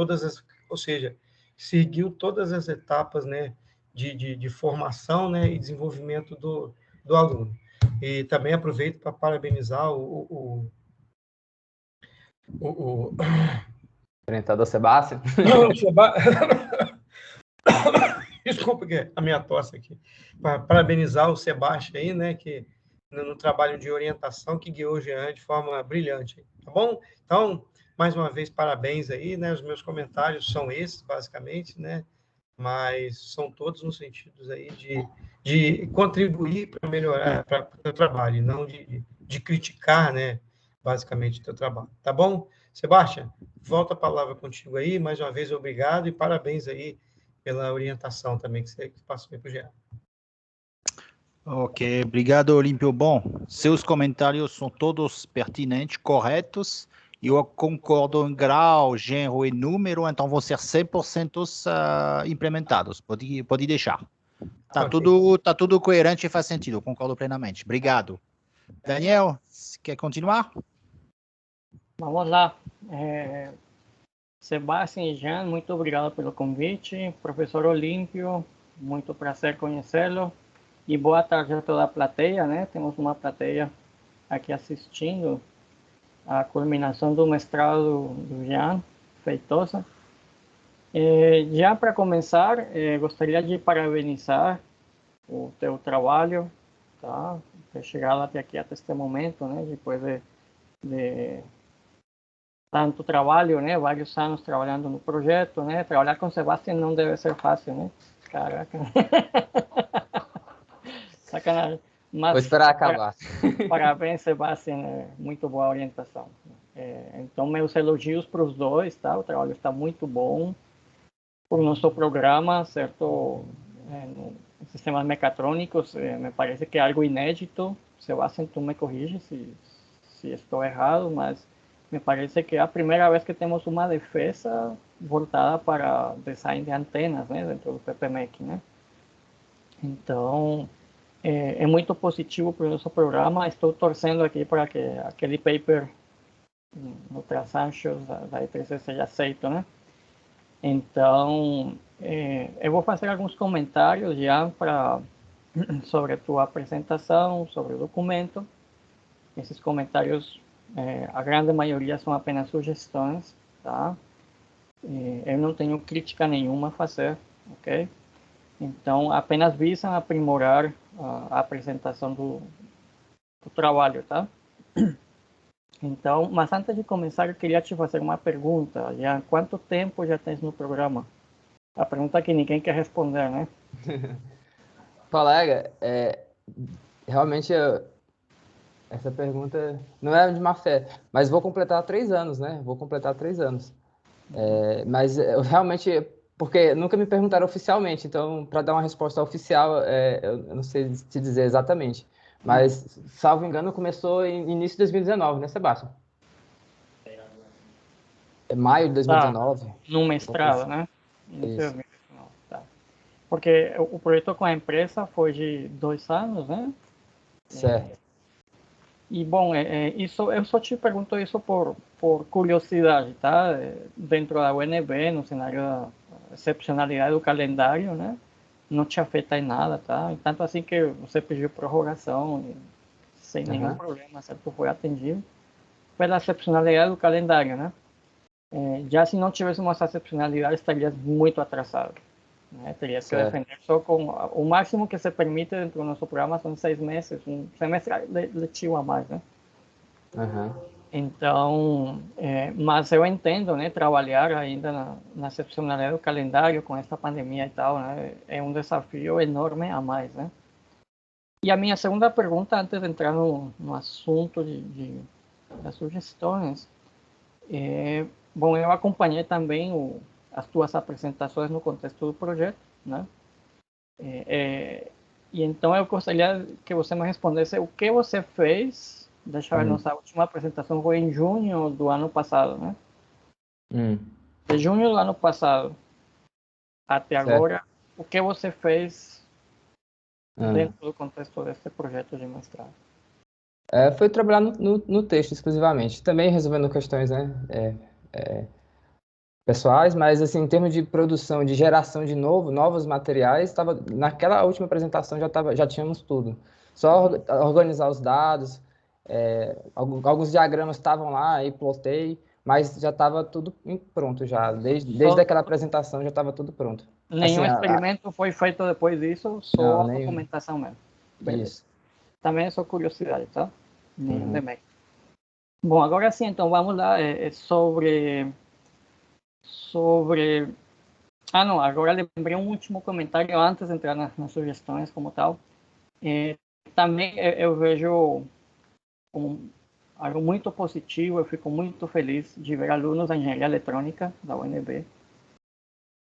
[SPEAKER 3] ou seja, seguiu todas as etapas, né, de formação, né, e desenvolvimento do aluno. E também aproveito para parabenizar o
[SPEAKER 2] orientador Sebastião.
[SPEAKER 3] Desculpa que a minha tosse aqui. Para parabenizar o Sebastião aí, né, que no trabalho de orientação que guiou o Jean de forma brilhante, tá bom? Então, mais uma vez, parabéns aí, né? Os meus comentários são esses, basicamente, né? Mas são todos no sentido aí de contribuir para melhorar para o teu trabalho, não de criticar, né? Basicamente, o teu trabalho, tá bom? Sebastião, volta a palavra contigo aí, mais uma vez, obrigado e parabéns aí pela orientação também que você passou aí para o Jean.
[SPEAKER 1] Ok, obrigado, Olímpio. Bom, seus comentários são todos pertinentes, corretos, e eu concordo em grau, gênero e número, então vão ser 100% implementados. Pode deixar. Tá tudo coerente e faz sentido, eu concordo plenamente. Obrigado. Daniel, quer continuar?
[SPEAKER 4] Vamos lá. Sebastião e Jean, muito obrigado pelo convite. Professor Olímpio, muito prazer conhecê-lo. E boa tarde a toda a plateia, né? Temos uma plateia aqui assistindo a culminação do mestrado do Jean Feitosa. Já para começar, gostaria de parabenizar o teu trabalho, tá? Ter chegado até aqui, até este momento, né? Depois de tanto trabalho, né? Vários anos trabalhando no projeto, né? Trabalhar com Sebastião não deve ser fácil, né? Caraca. Sacanagem. Mas,
[SPEAKER 2] vou esperar acabar.
[SPEAKER 4] Parabéns, Sebastião. Muito boa orientação. Então, meus elogios para os dois, tá? O trabalho está muito bom. Por nosso programa, certo? No sistemas mecatrônicos, me parece que é algo inédito. Sebastião, tu me corrige se estou errado, mas me parece que é a primeira vez que temos uma defesa voltada para design de antenas, né, dentro do PPMEC, né? Então, é muito positivo para o nosso programa. Estou torcendo aqui para que aquele paper no Transanctions da E3C seja aceito, né? Então, eu vou fazer alguns comentários já sobre a tua apresentação, sobre o documento. Esses comentários, a grande maioria são apenas sugestões, tá? Eu não tenho crítica nenhuma a fazer, ok? Então, apenas visam aprimorar a apresentação do trabalho, tá? Então, mas antes de começar, eu queria te fazer uma pergunta. Já quanto tempo já tens no programa? A pergunta que ninguém quer responder, né?
[SPEAKER 2] Colega, realmente essa pergunta não é de má fé, mas vou completar 3 anos, né? Vou completar 3 anos. Mas eu realmente, porque nunca me perguntaram oficialmente, então para dar uma resposta oficial, eu não sei te dizer exatamente. Mas, salvo engano, começou em início de 2019, né, Sebastião? É maio de 2019.
[SPEAKER 4] No mestrado, né? Início de 2019, tá. Porque o projeto com a empresa foi de 2 anos, né?
[SPEAKER 2] Certo.
[SPEAKER 4] E, bom, isso, eu só te pergunto isso por curiosidade, tá? Dentro da UNB, no cenário da excepcionalidade do calendário, né? Não te afeta em nada, tá? Tanto assim que você pediu prorrogação sem nenhum problema, certo? Foi atendido pela excepcionalidade do calendário, né? Já se não tivéssemos essa excepcionalidade, estaríamos muito atrasados. Né? Teria que defender só com o máximo que se permite dentro do nosso programa são 6 meses, um semestre letivo a mais, né? Então, mas eu entendo, né, trabalhar ainda na excepcionalidade do calendário com essa pandemia e tal, né, é um desafio enorme a mais, né? E a minha segunda pergunta, antes de entrar no assunto das sugestões, bom, eu acompanhei também as tuas apresentações no contexto do projeto, né? E então eu gostaria que você me respondesse o que você fez. Deixa eu ver, nossa última apresentação foi em junho do ano passado, né? De junho do ano passado até agora, o que você fez dentro do contexto desse projeto de mestrado?
[SPEAKER 2] Foi trabalhar no texto exclusivamente, também resolvendo questões, né, pessoais, mas assim, em termos de produção, de geração de novos materiais, naquela última apresentação já tínhamos tudo. Só organizar os dados, alguns diagramas estavam lá e plotei, mas já estava tudo pronto já, desde aquela apresentação já estava tudo pronto.
[SPEAKER 4] Nenhum experimento foi feito depois disso, só a documentação mesmo. Beleza.
[SPEAKER 2] Isso.
[SPEAKER 4] Também é só curiosidade, tá? Nenhum demérito. Bom, agora sim, então vamos lá sobre... Ah, não, agora lembrei um último comentário antes de entrar nas sugestões como tal. Também eu vejo algo muito positivo. Eu fico muito feliz de ver alunos da engenharia eletrônica da UNB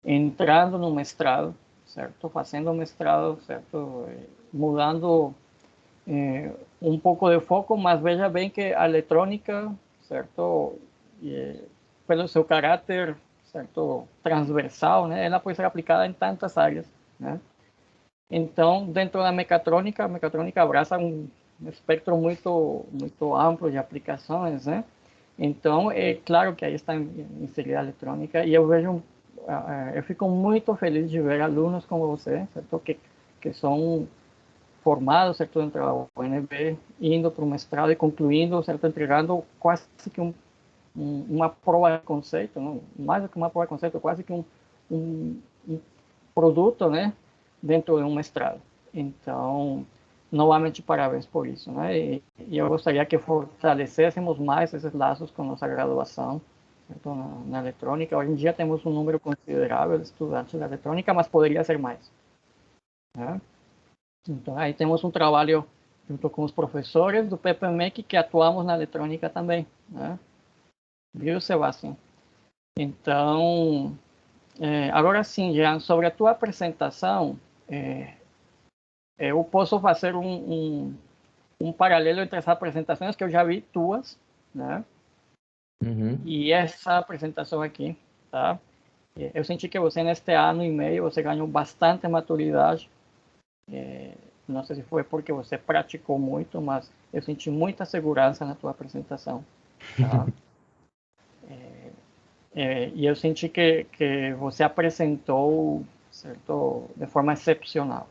[SPEAKER 4] entrando no mestrado, certo? Fazendo mestrado, certo? Mudando um pouco de foco, mas veja bem que a eletrônica, certo? Pelo seu caráter, certo? Transversal, né? Ela pode ser aplicada em tantas áreas, né? Então, dentro da mecatrônica, a mecatrônica abraça um espectro muito amplo de aplicações, né? Então, é claro que aí está inserida a eletrônica, e eu fico muito feliz de ver alunos como você, certo? Que são formados, certo, dentro da UNB, indo para o mestrado e concluindo, certo, entregando quase que uma prova de conceito, não? Mais do que uma prova de conceito, quase que um produto, né, dentro de um mestrado. Então, novamente, parabéns por isso, né? E eu gostaria que fortalecêssemos mais esses laços com nossa graduação, certo? Na eletrônica. Hoje em dia temos um número considerável de estudantes da eletrônica, mas poderia ser mais, né? Então, aí temos um trabalho junto com os professores do PPMEC que atuamos na eletrônica também, né? Viu, Sebastião? Então, agora sim, Jean, sobre a tua apresentação, eu posso fazer um paralelo entre as apresentações que eu já vi tuas, né?
[SPEAKER 2] Uhum.
[SPEAKER 4] E essa apresentação aqui, tá? Eu senti que você, neste ano e meio, você ganhou bastante maturidade. Não sei se foi porque você praticou muito, mas eu senti muita segurança na tua apresentação, tá? E eu senti que você apresentou, certo, de forma excepcional,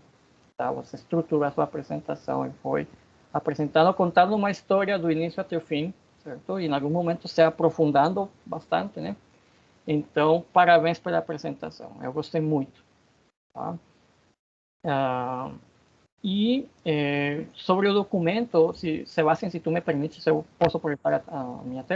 [SPEAKER 4] tá? Você estruturou a sua apresentação e foi apresentando, contando uma história do início até o fim, certo? E em algum momento se aprofundando bastante, né? Então, parabéns pela apresentação. Eu gostei muito, tá? E sobre o documento, Sebastião, se tu me permites, eu posso projetar a minha tela.